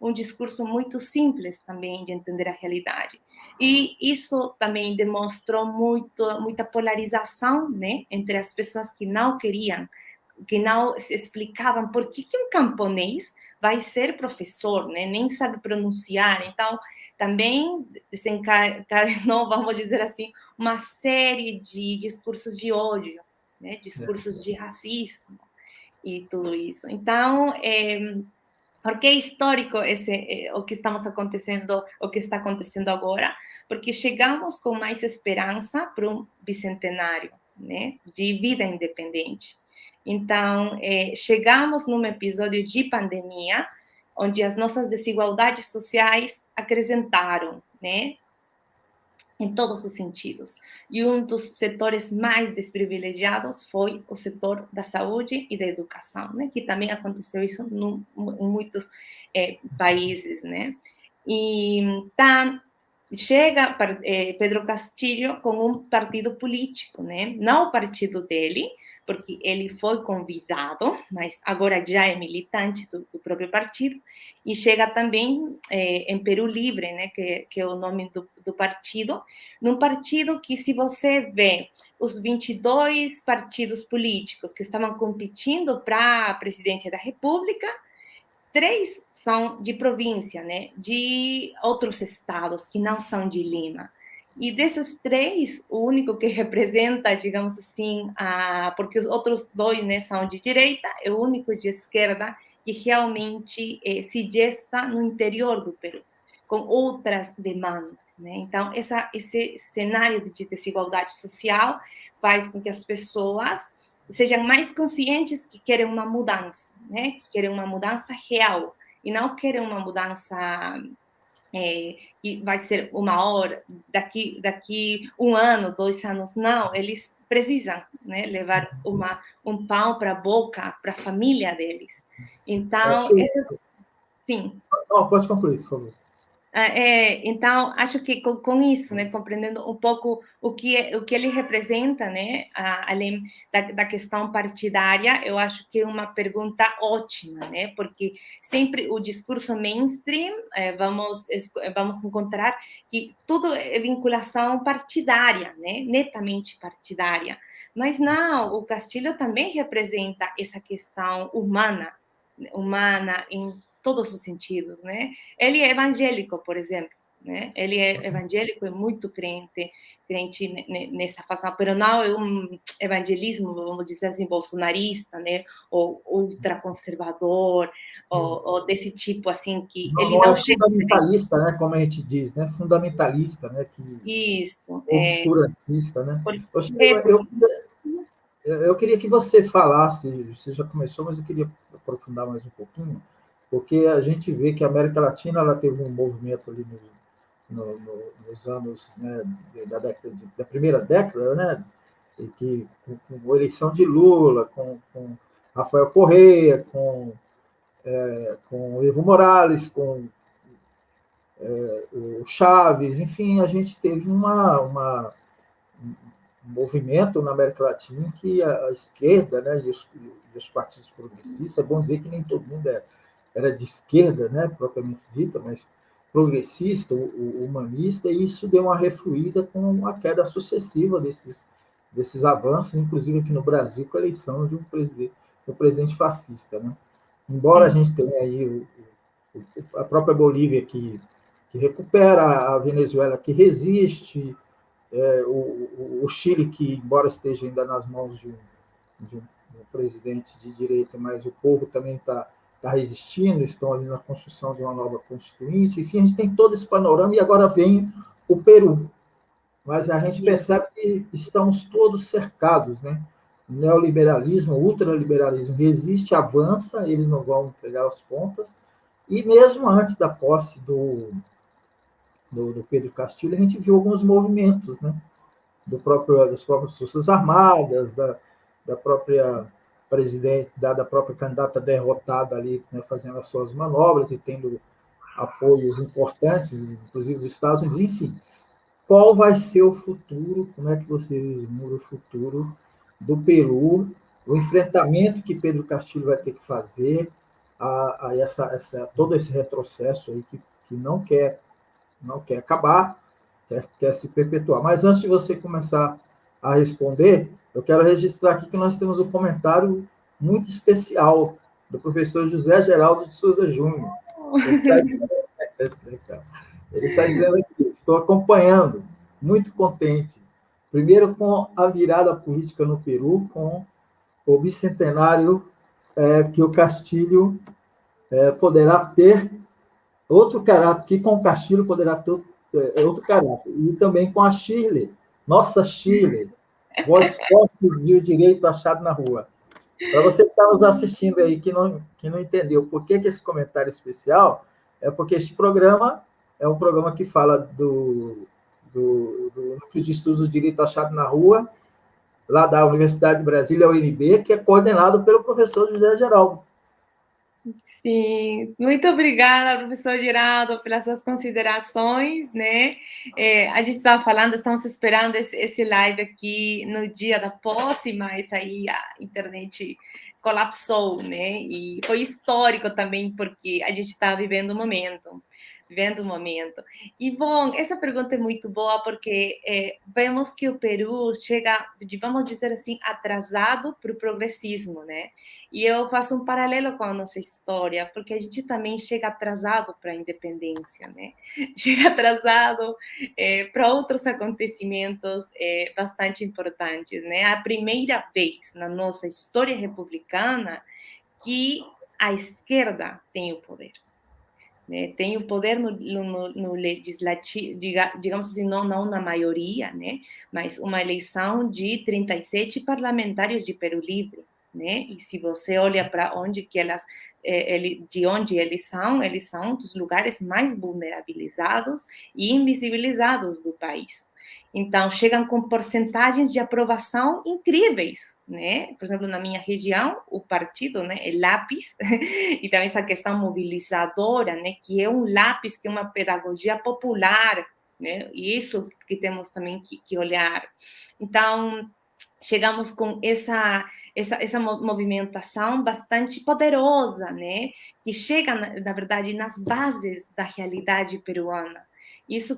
Speaker 2: Um discurso muito simples também de entender a realidade. E isso também demonstrou muita polarização, né? Entre as pessoas que não queriam, que não se explicavam por que um camponês vai ser professor, né? Nem sabe pronunciar. Então, também desencadenou, vamos dizer assim, uma série de discursos de ódio, né? Discursos de racismo e tudo isso. Então, por que é histórico o que estamos acontecendo, o que está acontecendo agora? Porque chegamos com mais esperança para um bicentenário, né? De vida independente. Então, chegamos num episódio de pandemia, onde as nossas desigualdades sociais acrescentaram, né? Em todos os sentidos. E um dos setores mais desprivilegiados foi o setor da saúde e da educação, né? Que também aconteceu isso em muitos países, né? E então, chega Pedro Castillo com um partido político, né? Não o partido dele, porque ele foi convidado, mas agora já é militante do próprio partido, e chega também em Peru Livre, né? Que é o nome do partido, num partido que, se você vê os 22 partidos políticos que estavam competindo para a presidência da República, 3 são de província, né? De outros estados que não são de Lima. E desses 3, o único que representa, digamos assim, porque os outros 2, né, são de direita, é o único de esquerda que realmente se gesta no interior do Peru, com outras demandas, né? Então, esse cenário de desigualdade social faz com que as pessoas sejam mais conscientes que querem uma mudança, né? Que querem uma mudança real e não querem uma mudança que vai ser uma hora, daqui 1 ano, 2 anos. Não, eles precisam, né, levar um pão para a boca, para a família deles. Então, sim.
Speaker 1: Não, pode concluir, por favor.
Speaker 2: Então, acho que com isso, né, compreendendo um pouco o que ele representa, né, além da questão partidária, eu acho que é uma pergunta ótima, né, porque sempre o discurso mainstream, vamos encontrar que tudo é vinculação partidária, né, netamente partidária. Mas não, o Castilho também representa essa questão humana em todos os sentidos, né? Ele é evangélico, por exemplo, né? Ele é evangélico, é muito crente nessa fação, mas não é um evangelismo, vamos dizer assim, bolsonarista, né? Ou ultraconservador, ou desse tipo, assim, que
Speaker 1: Não,
Speaker 2: ele
Speaker 1: não
Speaker 2: não
Speaker 1: é
Speaker 2: chega...
Speaker 1: fundamentalista, né? Como a gente diz, né? Fundamentalista, né?
Speaker 2: Isso,
Speaker 1: Obscurantista, né?
Speaker 2: porque,
Speaker 1: Eu, eu,
Speaker 2: porque
Speaker 1: eu queria que você falasse, você já começou, mas eu queria aprofundar mais um pouquinho, porque a gente vê que a América Latina ela teve um movimento ali nos anos, né, da primeira década, né, e que com a eleição de Lula, com Rafael Correa, com Evo Morales, com o Chaves, enfim, a gente teve um movimento na América Latina em que a esquerda, né, e os partidos progressistas, é bom dizer que nem todo mundo era de esquerda, né, propriamente dita, mas progressista, humanista, e isso deu uma refluída com a queda sucessiva desses avanços, inclusive aqui no Brasil, com a eleição de um presidente fascista. Né? Embora a gente tenha aí a própria Bolívia que recupera, a Venezuela que resiste, o Chile, que embora esteja ainda nas mãos de um presidente de direita, mas o povo também está resistindo, estão ali na construção de uma nova constituinte. Enfim, a gente tem todo esse panorama e agora vem o Peru. Mas a gente percebe que estamos todos cercados, né? O neoliberalismo, o ultraliberalismo resiste, avança, eles não vão pegar as pontas. E mesmo antes da posse do Pedro Castilho, a gente viu alguns movimentos, né? Das próprias Forças Armadas, da própria presidente, da própria candidata derrotada ali, né, fazendo as suas manobras e tendo apoios importantes, inclusive dos Estados Unidos, enfim. Qual vai ser o futuro? Como é que você vislumbra o futuro do Peru, o enfrentamento que Pedro Castilho vai ter que fazer a todo esse retrocesso aí que não quer acabar, quer se perpetuar. Mas antes de você começar a responder, eu quero registrar aqui que nós temos um comentário muito especial do professor José Geraldo de Souza Júnior. Ele está dizendo aqui, estou acompanhando, muito contente. Primeiro com a virada política no Peru, com o bicentenário que o Castilho poderá ter outro caráter, que com o Castilho poderá ter outro caráter. E também com a Shirley, nossa Shirley, voz forte de direito achado na rua. Para você que está nos assistindo aí, que não entendeu por que esse comentário especial, é porque este programa é um programa que fala do Núcleo de Estudos do Direito Achado na Rua, lá da Universidade de Brasília, UNB, que é coordenado pelo professor José Geraldo.
Speaker 2: Sim, muito obrigada, professor Geraldo, pelas suas considerações, né? A gente estava falando, estamos esperando esse live aqui no dia da posse, mas aí a internet colapsou, né? E foi histórico também, porque a gente está vivendo um momento. E, bom, essa pergunta é muito boa, porque vemos que o Peru chega, vamos dizer assim, atrasado para o progressismo, né? E eu faço um paralelo com a nossa história, porque a gente também chega atrasado para a independência, né? Chega atrasado para outros acontecimentos bastante importantes, né? A primeira vez na nossa história republicana que a esquerda tem o poder. Né? Tem o poder no legislativo, digamos assim, não na maioria, né? Mas uma eleição de 37 parlamentares de Peru Livre. né? E se você olha para onde que de onde eles são dos lugares mais vulnerabilizados e invisibilizados do país. Então, chegam com porcentagens de aprovação incríveis, né? Por exemplo, na minha região, o partido, né, é lápis, e também essa questão mobilizadora, né, que é um lápis, que é uma pedagogia popular, né? E isso que temos também que olhar. Então, chegamos com essa movimentação bastante poderosa, né? Que chega, na verdade, nas bases da realidade peruana. Isso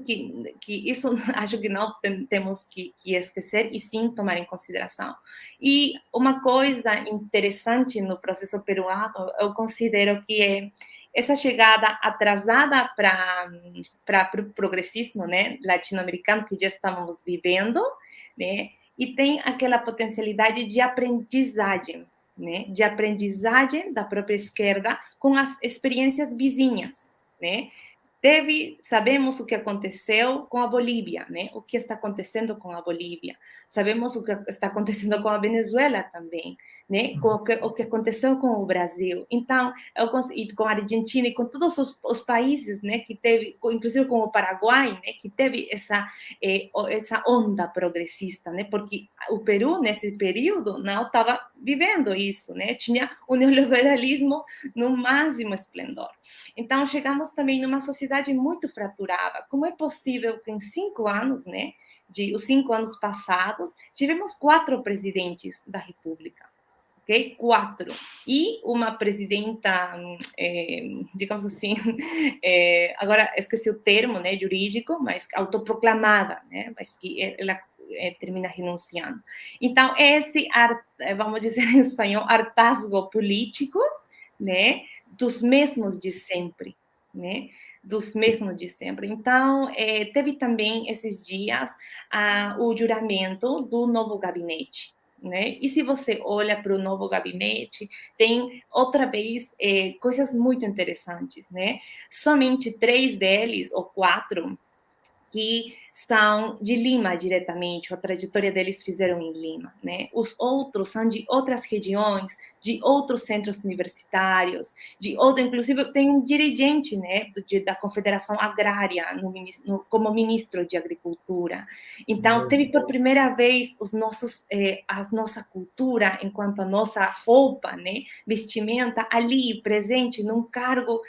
Speaker 2: acho que não temos que esquecer e sim tomar em consideração. E uma coisa interessante no processo peruano, eu considero que é essa chegada atrasada para o progressismo, né, latino-americano que já estávamos vivendo, né? E tem aquela potencialidade de aprendizagem, né? De aprendizagem da própria esquerda com as experiências vizinhas, né? Sabemos o que aconteceu com a Bolívia, né? O que está acontecendo com a Bolívia. Sabemos o que está acontecendo com a Venezuela também, né? O que aconteceu com o Brasil. Então, e com a Argentina e com todos os países, né? Que teve, inclusive com o Paraguai, né? Que teve essa onda progressista, né? Porque o Peru, nesse período, não estava vivendo isso, né? Tinha o neoliberalismo no máximo esplendor. Então, chegamos também numa sociedade muito fraturada. Como é possível que em 5 anos, né, os 5 anos passados, tivemos 4 presidentes da República, ok? 4. E uma presidenta, digamos assim, agora esqueci o termo, né, jurídico, mas autoproclamada, né, mas que ela termina renunciando. Então, vamos dizer em espanhol, hartazgo político, né, dos mesmos de sempre, né? Dos mesmos de sempre. Então, teve também esses dias o juramento do novo gabinete, né? E se você olha para o novo gabinete, tem outra vez coisas muito interessantes, né? Somente 3 deles, ou 4, que são de Lima diretamente, a trajetória deles fizeram em Lima, né? Os outros são de outras regiões, de outros centros universitários, inclusive tem um dirigente, né, da Confederação Agrária como ministro de Agricultura. Então, teve por primeira vez a nossa cultura, enquanto a nossa roupa, né, vestimenta, ali presente num cargo,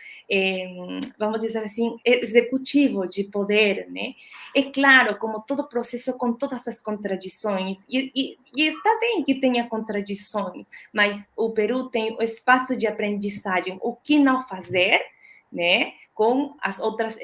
Speaker 2: vamos dizer assim, executivo de poder, né? É claro, como todo processo com todas as contradições, e está bem que tenha contradições, mas o Peru tem o espaço de aprendizagem, o que não fazer, né, com as outras,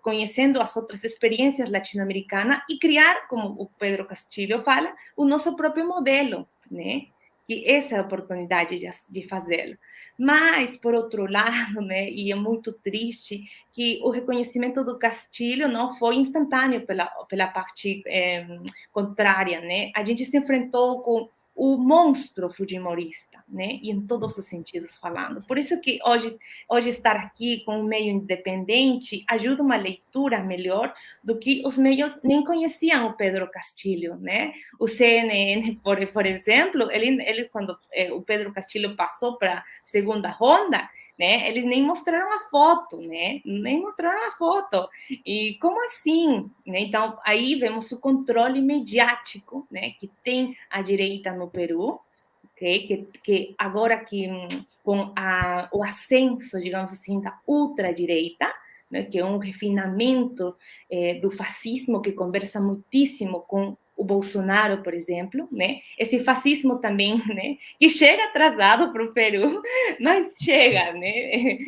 Speaker 2: conhecendo as outras experiências latino-americanas e criar, como o Pedro Castillo fala, o nosso próprio modelo, né? Que essa é a oportunidade de fazê-lo. Mas, por outro lado, né, e é muito triste, que o reconhecimento do Castillo não foi instantâneo pela parte contrária, né? A gente se enfrentou com o monstro fujimorista, né? E em todos os sentidos falando. Por isso que hoje estar aqui com um meio independente ajuda uma leitura melhor do que os meios nem conheciam o Pedro Castillo, né? O CNN, por exemplo, eles quando o Pedro Castillo passou para a segunda ronda, né? Eles nem mostraram a foto, né? Nem mostraram a foto. E como assim? Né? Então, aí vemos o controle mediático, né? Que tem a direita no Peru, okay? Que agora que com o ascenso, digamos assim, da ultradireita, né? Que é um refinamento do fascismo que conversa muitíssimo com o Bolsonaro, por exemplo, né? Esse fascismo também, né? Que chega atrasado para o Peru, mas chega, né?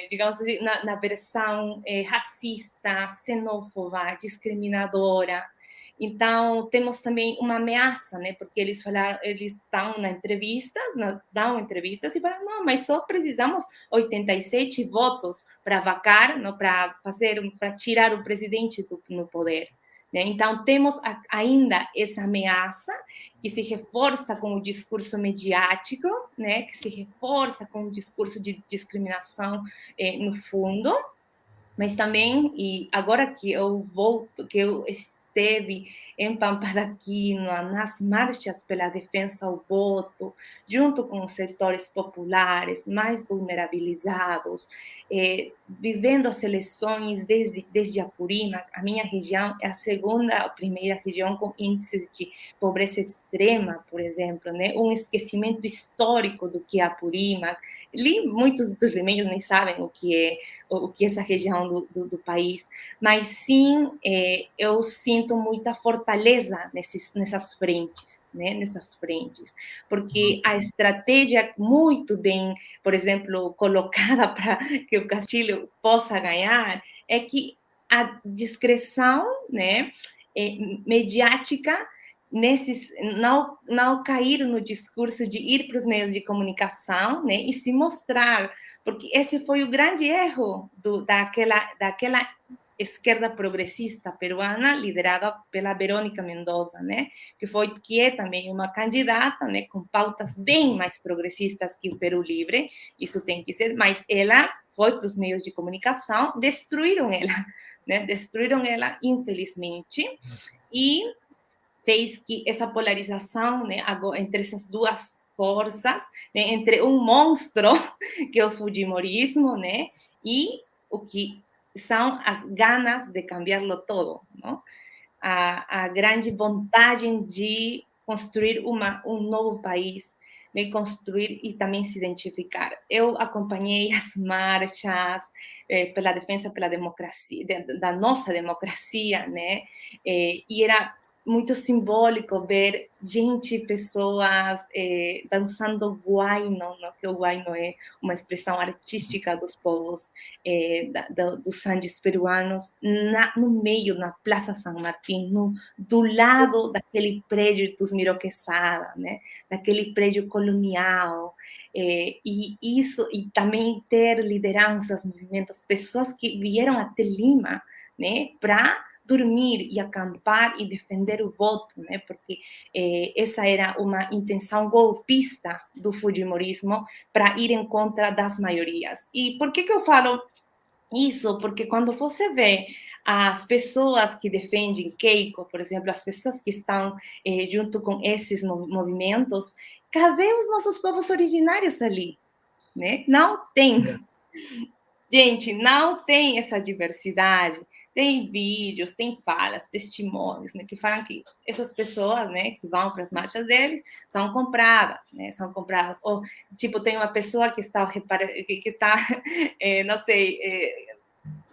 Speaker 2: Digamos assim, na versão racista, xenófoba, discriminadora. Então, temos também uma ameaça, né? Porque eles estão dão entrevistas e falam, não, mas só precisamos 87 votos para vacar, para tirar o presidente no poder. Né? Então, temos ainda essa ameaça que se reforça com o discurso mediático, né? Que se reforça com o discurso de discriminação no fundo, mas também, e agora que eu esteve em Pamparaquino, nas marchas pela defesa ao voto, junto com os setores populares mais vulnerabilizados, vivendo as eleições desde Apurímac. A minha região é a segunda ou primeira região com índices de pobreza extrema, por exemplo, né? Um esquecimento histórico do que é Apurímac. Muitos dos limeños nem sabem o que é essa região do país, mas sim, eu sinto muita fortaleza nessas frentes, né? Nessas frentes, porque a estratégia muito bem, por exemplo, colocada para que o Castilho possa ganhar, é que a discrição, né, mediática, não cair no discurso de ir para os meios de comunicação, né, e se mostrar, porque esse foi o grande erro daquela esquerda progressista peruana, liderada pela Verônica Mendoza, né, que é também uma candidata, né, com pautas bem mais progressistas que o Peru Livre, isso tem que ser, mas ela foi para os meios de comunicação, destruíram ela, infelizmente, e fez que essa polarização, né, entre essas duas forças, né, entre um monstro, que é o Fujimorismo, né, e o que são as ganas de cambiarlo todo, não? A grande vontade de construir um novo país, de construir e também se identificar. Eu acompanhei as marchas pela defesa pela democracia, da nossa democracia, né? E era muito simbólico ver pessoas dançando guayno, né? Que o guayno é uma expressão artística dos povos dos Andes peruanos, no meio, na Praça San Martín, do lado daquele prédio dos Miro Quesada, né? Daquele prédio colonial, e também ter lideranças, movimentos, pessoas que vieram até Lima, né, para dormir e acampar e defender o voto, né? Porque essa era uma intenção golpista do Fujimorismo para ir em contra das maiorias. E por que eu falo isso? Porque quando você vê as pessoas que defendem Keiko, por exemplo, as pessoas que estão junto com esses movimentos, cadê os nossos povos originários ali? Né? Não tem. Gente, não tem essa diversidade. Tem vídeos, tem falas, testemunhos, né, que falam que essas pessoas, né, que vão para as marchas deles, são compradas, né, são compradas. Ou, tipo, tem uma pessoa que está, não sei,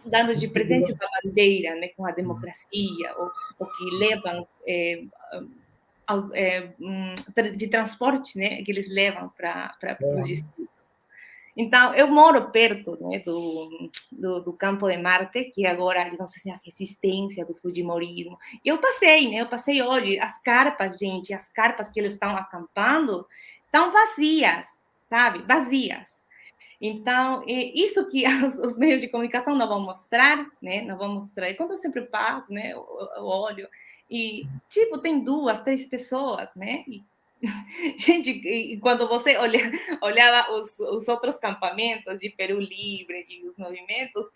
Speaker 2: dando de presente uma bandeira, né, com a democracia, ou que levam de transporte, né, que eles levam para os distritos. Então, eu moro perto, né, do Campo de Marte, que agora, digamos assim, a resistência do Fujimorismo. E eu passei, né? Eu passei hoje. As carpas, gente, as carpas que eles estão acampando estão vazias, sabe? Vazias. Então, isso que os meios de comunicação não vão mostrar, né? Não vão mostrar. E quando eu sempre passo, né? Eu olho e, tipo, tem 2, 3 pessoas, né? Gente, e quando você olhava os outros campamentos de Peru Livre e os movimentos,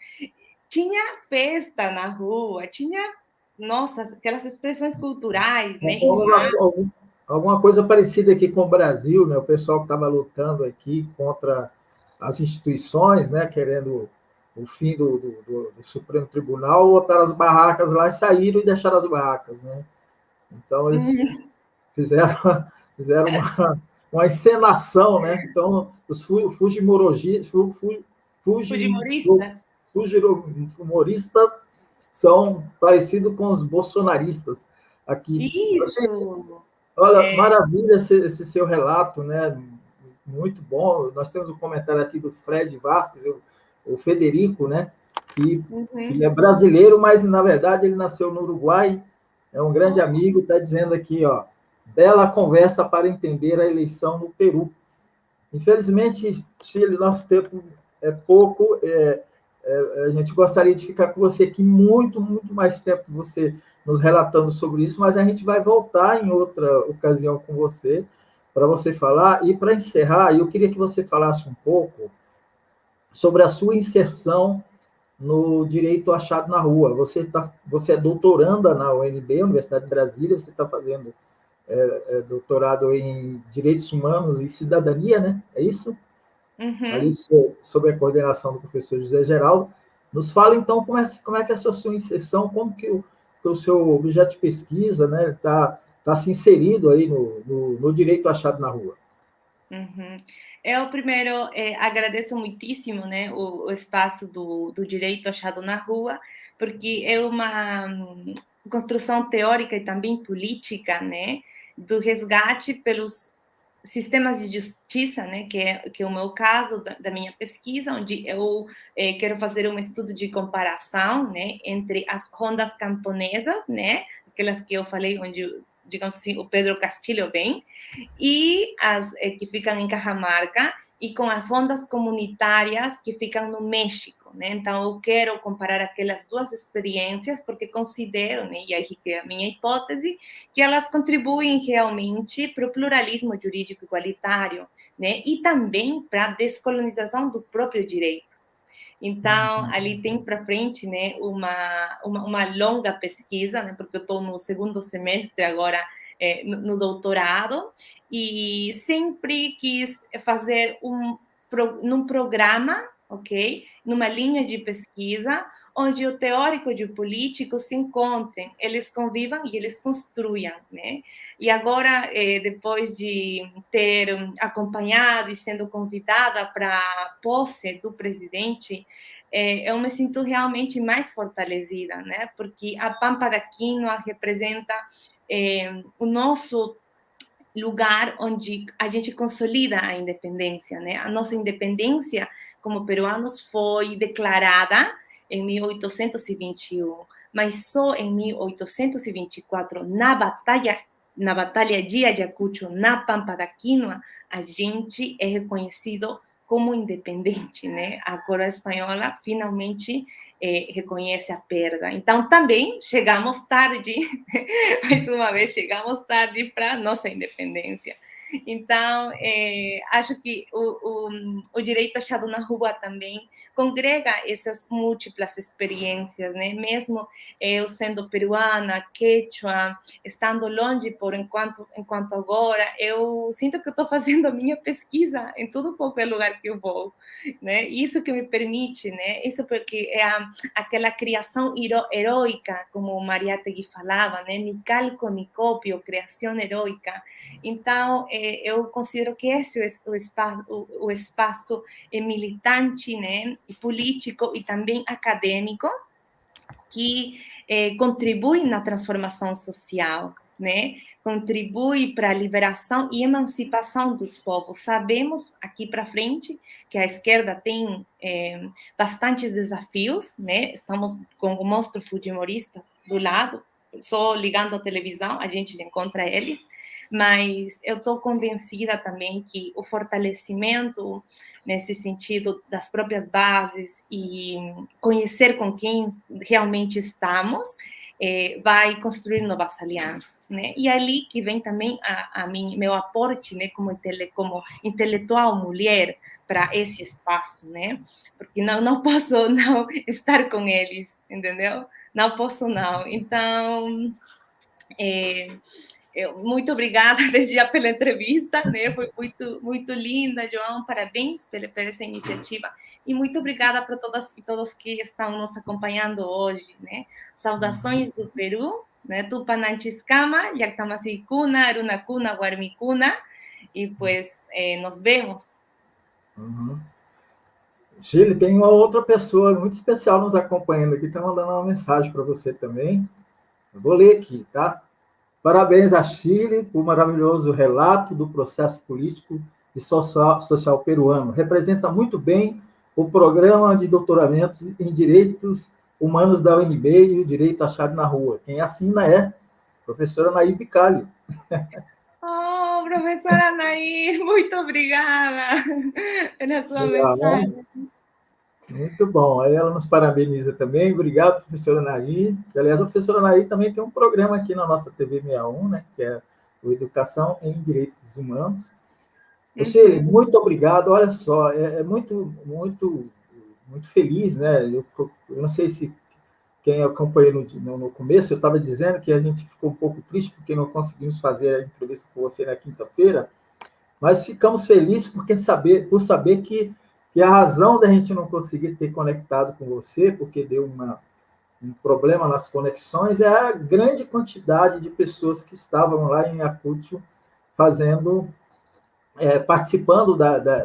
Speaker 2: tinha festa na rua, tinha, nossa, aquelas expressões culturais, né?
Speaker 1: Alguma coisa parecida aqui com o Brasil, né? O pessoal que estava lutando aqui contra as instituições, né? Querendo o fim do Supremo Tribunal, botaram as barracas lá e saíram e deixaram as barracas, né? Então, eles fizeram uma encenação, né? Então, os fujimoristas são parecidos com os bolsonaristas aqui.
Speaker 2: Isso!
Speaker 1: Olha, maravilha esse seu relato, né? Muito bom. Nós temos um comentário aqui do Fred Vasquez, o Federico, né? Que é brasileiro, mas, na verdade, ele nasceu no Uruguai, é um grande amigo, está dizendo aqui, ó, bela conversa para entender a eleição no Peru. Infelizmente, Chile, nosso tempo é pouco, a gente gostaria de ficar com você aqui muito, muito mais tempo, você nos relatando sobre isso, mas a gente vai voltar em outra ocasião com você, para você falar, e para encerrar, eu queria que você falasse um pouco sobre a sua inserção no direito achado na rua. Você é doutoranda na UNB, Universidade de Brasília, você está fazendo doutorado em Direitos Humanos e Cidadania, né? É isso? Ali sob a coordenação do professor José Geraldo. Nos fala, então, como é que é a sua inserção, como que o seu objeto de pesquisa, né, tá se inserido aí no direito achado na rua.
Speaker 2: Eu primeiro agradeço muitíssimo, né, o espaço do direito achado na rua, porque é uma construção teórica e também política, né, do resgate pelos sistemas de justiça, né, que é o meu caso da minha pesquisa, onde eu quero fazer um estudo de comparação, né, entre as rondas camponesas, né, aquelas que eu falei, onde, digamos assim, o Pedro Castilho vem, e as que ficam em Cajamarca, e com as rondas comunitárias que ficam no México, né? Então, eu quero comparar aquelas duas experiências, porque considero, né, e aí que é a minha hipótese, que elas contribuem realmente para o pluralismo jurídico igualitário, né? E também para a descolonização do próprio direito. Então, ali tem para frente, né, uma longa pesquisa, né, porque eu estou no segundo semestre agora no doutorado, e sempre quis fazer num programa, ok? Numa linha de pesquisa, onde o teórico e o político se encontrem, eles convivam e eles construam, né? E agora, depois de ter acompanhado e sendo convidada para a posse do presidente, eu me sinto realmente mais fortalecida, né? Porque a Pampa da Quinoa representa o nosso lugar onde a gente consolida a independência, né? A nossa independência como peruanos foi declarada em 1821, mas só em 1824, na Batalha de Ayacucho, na Pampa da Quinoa, a gente é reconhecido como independente, né? A coroa espanhola finalmente reconhece a perda. Então, também chegamos tarde, mais uma vez, chegamos tarde para a nossa independência. Então, acho que o direito achado na rua também congrega essas múltiplas experiências, né? Mesmo eu sendo peruana, quechua, estando longe por enquanto agora, eu sinto que eu estou fazendo a minha pesquisa em todo qualquer lugar que eu vou, né? Isso que me permite, né? Isso porque é aquela criação heroica, como Mariátegui falava, né? Ni calco, ni copio, criação heroica. Então, eu considero que esse é o espaço militante, né, e político e também acadêmico que contribui na transformação social, né? Contribui para a liberação e emancipação dos povos. Sabemos aqui para frente que a esquerda tem bastantes desafios, né? Estamos com o monstro fujimorista do lado, só ligando a televisão a gente encontra eles, mas eu estou convencida também que o fortalecimento nesse sentido das próprias bases e conhecer com quem realmente estamos, vai construir novas alianças, né? E ali que vem também meu aporte, né, como intelectual mulher para esse espaço, né? Porque não posso não estar com eles, entendeu? Não posso não. Então, muito obrigada desde já pela entrevista, né? Foi muito linda, João. Parabéns pela essa iniciativa e muito obrigada para todas e todos que estão nos acompanhando hoje, né? Saudações do Peru, né? Tupananchiskama, Yactamasicuna, Arunacuna, Guarmicuna e pues nos vemos.
Speaker 1: Chile, tem uma outra pessoa muito especial nos acompanhando aqui, está mandando uma mensagem para você também. Eu vou ler aqui, tá? Parabéns a Chile por maravilhoso relato do processo político e social peruano. Representa muito bem o programa de doutoramento em Direitos Humanos da UNB e o Direito Achado na Rua. Quem assina é a professora Nair Bicalho.
Speaker 2: Oh, professora Nair, muito obrigada pela sua mensagem.
Speaker 1: Muito bom. Aí ela nos parabeniza também. Obrigado, professora Nair. Aliás, a professora Nair também tem um programa aqui na nossa TV 61, né, que é o Educação em Direitos Humanos. Sheila, muito obrigado. Olha só, é muito muito feliz, né? Eu não sei se quem acompanhou no começo, eu estava dizendo que a gente ficou um pouco triste porque não conseguimos fazer a entrevista com você na quinta-feira, mas ficamos felizes por saber que a razão da gente não conseguir ter conectado com você, porque deu um problema nas conexões, é a grande quantidade de pessoas que estavam lá em Acúcio fazendo, participando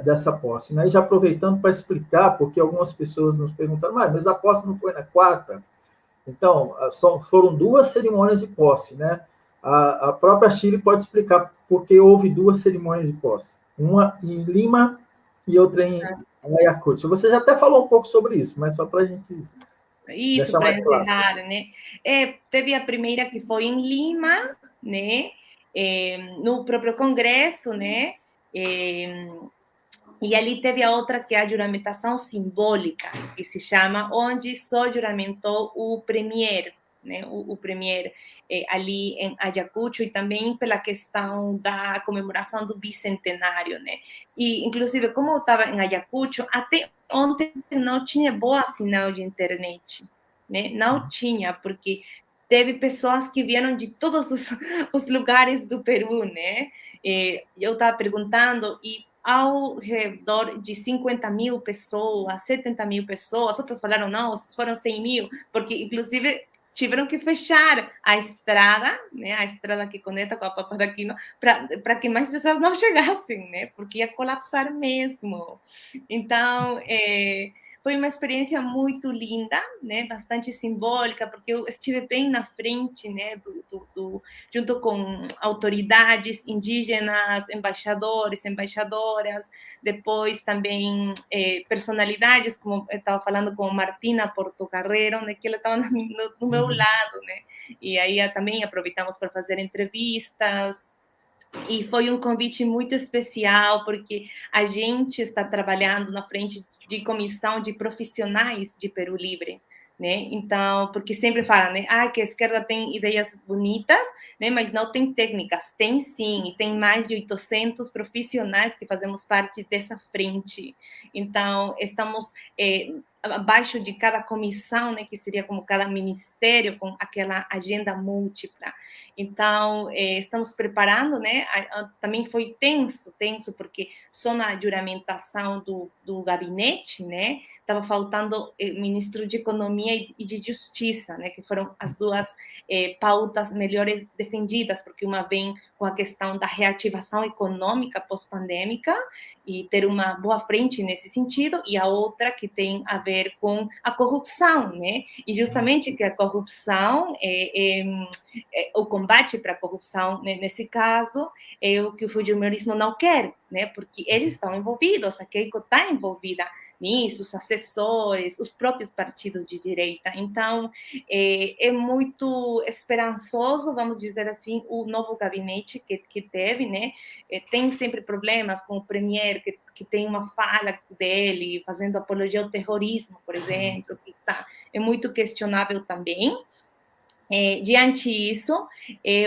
Speaker 1: dessa posse. Né? E já aproveitando para explicar, porque algumas pessoas nos perguntaram, mas a posse não foi na quarta? Então, foram 2 cerimônias de posse, né? A própria Chile pode explicar porque houve 2 cerimônias de posse. Uma em Lima e outra em Ayacucho. Você já até falou um pouco sobre isso, mas só para a gente
Speaker 2: Isso,
Speaker 1: deixar
Speaker 2: para
Speaker 1: mais claro.
Speaker 2: encerrar, né? Teve a primeira que foi em Lima, né? No próprio Congresso, né? E ali teve a outra que é a juramentação simbólica, que se chama, onde só juramentou o premier, né? O premier ali em Ayacucho, e também pela questão da comemoração do bicentenário, né? E, inclusive, como eu estava em Ayacucho, até ontem não tinha boa sinal de internet, né? Não tinha, porque teve pessoas que vieram de todos os lugares do Peru, né? Eu estava perguntando e ao redor de 50.000 pessoas, 70.000 pessoas, outras falaram, não, foram 100.000, porque, inclusive, tiveram que fechar a estrada, né, a estrada que conecta com a Papa Daquino, para que mais pessoas não chegassem, né, porque ia colapsar mesmo. Então, foi uma experiência muito linda, né, bastante simbólica, porque eu estive bem na frente, né, junto com autoridades indígenas, embaixadores, embaixadoras, depois também personalidades, como eu estava falando com Martina Portocarrero, né, que ela estava no meu lado, né, e aí também aproveitamos para fazer entrevistas, e foi um convite muito especial, porque a gente está trabalhando na frente de comissão de profissionais de Peru Livre, né? Então, porque sempre falam, né? Que a esquerda tem ideias bonitas, né? Mas não tem técnicas. Tem sim, e tem mais de 800 profissionais que fazemos parte dessa frente. Então, estamos abaixo de cada comissão, né? Que seria como cada ministério, com aquela agenda múltipla. Então, estamos preparando, né? Também foi tenso, porque só na juramentação do gabinete, né? Estava faltando ministro de Economia e de Justiça, né? Que foram as duas pautas melhores defendidas, porque uma vem com a questão da reativação econômica pós-pandêmica e ter uma boa frente nesse sentido, e a outra que tem a ver com a corrupção, né? E justamente que a corrupção o combate para a corrupção, né, nesse caso, é o que o fujimorismo não quer, né, porque eles estão envolvidos, a Keiko está envolvida nisso, os assessores, os próprios partidos de direita. Então, é muito esperançoso, vamos dizer assim, o novo gabinete que teve, né, tem sempre problemas com o premier, que tem uma fala dele, fazendo apologia ao terrorismo, por exemplo, que é muito questionável também. Diante disso,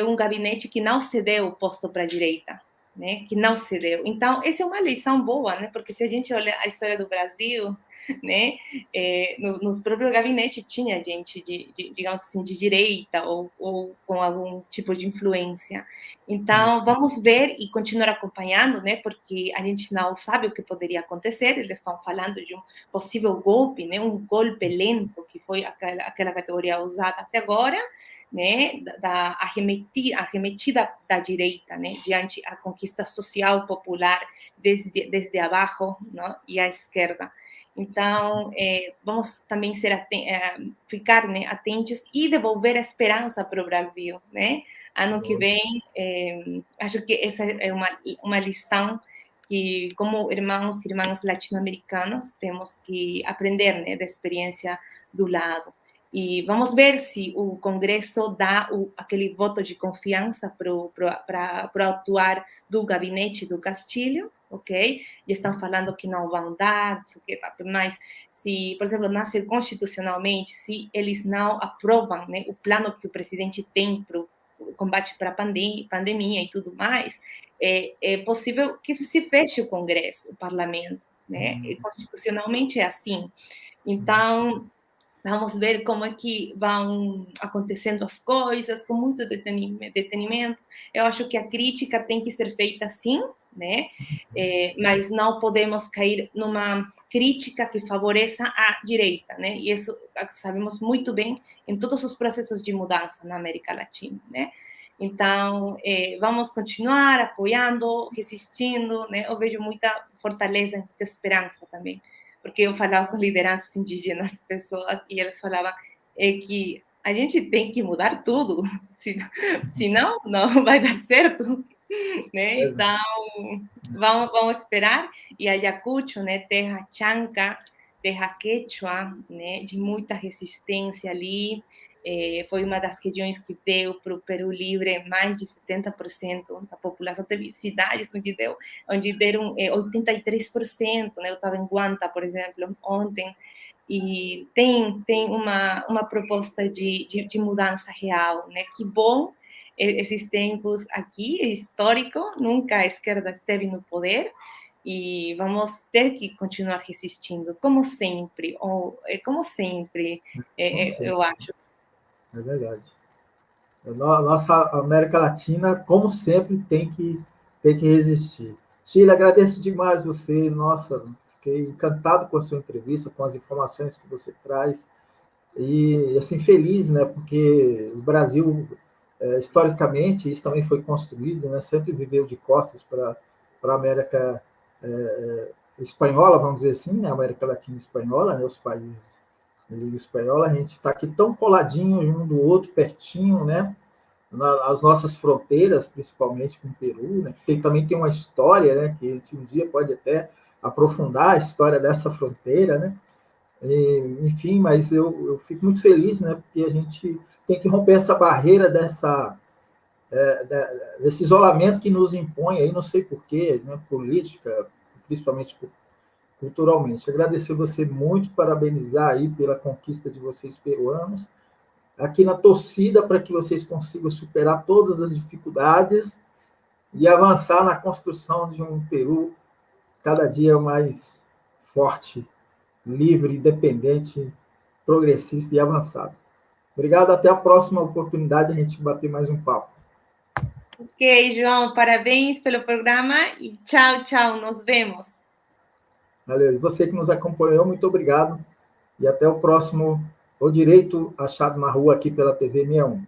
Speaker 2: um gabinete que não cedeu o posto para a direita, né? Que não cedeu. Então, essa é uma lição boa, né? Porque se a gente olha a história do Brasil, né? Nos próprios gabinetes tinha gente digamos assim, de direita ou com algum tipo de influência. Então, vamos ver e continuar acompanhando, né? Porque a gente não sabe o que poderia acontecer. Eles estão falando de um possível golpe, né? Um golpe lento, que foi aquela categoria usada até agora, né, da arremetida da direita, né, diante a conquista social popular desde abaixo, não, e a esquerda. Então, vamos também ficar, né, atentos e devolver a esperança para o Brasil, né? Ano que vem, acho que essa é uma lição que, como irmãos e irmãs latino-americanos, temos que aprender, né, da experiência do lado. E vamos ver se o Congresso dá aquele voto de confiança para atuar do gabinete do Castilho, ok? E estão falando que não vão dar, mas se, por exemplo, nasce constitucionalmente, se eles não aprovam, né, o plano que o presidente tem para o combate para a pandemia e tudo mais, é possível que se feche o Congresso, o parlamento, né? Constitucionalmente é assim. Então, vamos ver como é que vão acontecendo as coisas, com muito detenimento. Eu acho que a crítica tem que ser feita sim, né? Mas não podemos cair numa crítica que favoreça a direita, né? E isso sabemos muito bem em todos os processos de mudança na América Latina, né? Então, vamos continuar apoiando, resistindo, né? Eu vejo muita fortaleza, muita esperança também, porque eu falava com lideranças indígenas, pessoas, e elas falavam que a gente tem que mudar tudo, senão não vai dar certo, né? Então, vamos esperar. E Ayacucho, né, terra chanca, terra quechua, né, de muita resistência ali, foi uma das regiões que deu para o Peru Livre mais de 70% da população. Teve cidades onde deram 83%, né? Eu estava em Guanta, por exemplo, ontem, e tem uma proposta de mudança real, né? Que bom esses tempos aqui, é histórico, nunca a esquerda esteve no poder, e vamos ter que continuar resistindo, como sempre, como sempre, eu acho.
Speaker 1: É verdade. A nossa América Latina, como sempre, tem que resistir. Sheila, agradeço demais você. Nossa, fiquei encantado com a sua entrevista, com as informações que você traz. E, assim, feliz, né? Porque o Brasil, historicamente, isso também foi construído, né? Sempre viveu de costas para a América espanhola, vamos dizer assim, né? América Latina espanhola, né? Os países da Liga Espanhola. A gente está aqui tão coladinho um do outro, pertinho, né? As nossas fronteiras, principalmente com o Peru, né, que também tem uma história, né, que a gente um dia pode até aprofundar a história dessa fronteira, né? Enfim, mas eu fico muito feliz, né, porque a gente tem que romper essa barreira desse isolamento que nos impõe, aí não sei porquê, né, política, principalmente culturalmente. Agradecer você muito, parabenizar aí pela conquista de vocês peruanos, aqui na torcida para que vocês consigam superar todas as dificuldades e avançar na construção de um Peru cada dia mais forte, livre, independente, progressista e avançado. Obrigado, até a próxima oportunidade de a gente bater mais um papo.
Speaker 2: Ok, João, parabéns pelo programa e tchau, tchau, nos vemos.
Speaker 1: Valeu, e você que nos acompanhou, muito obrigado e até o próximo O Direito Achado na Rua aqui pela TV 61.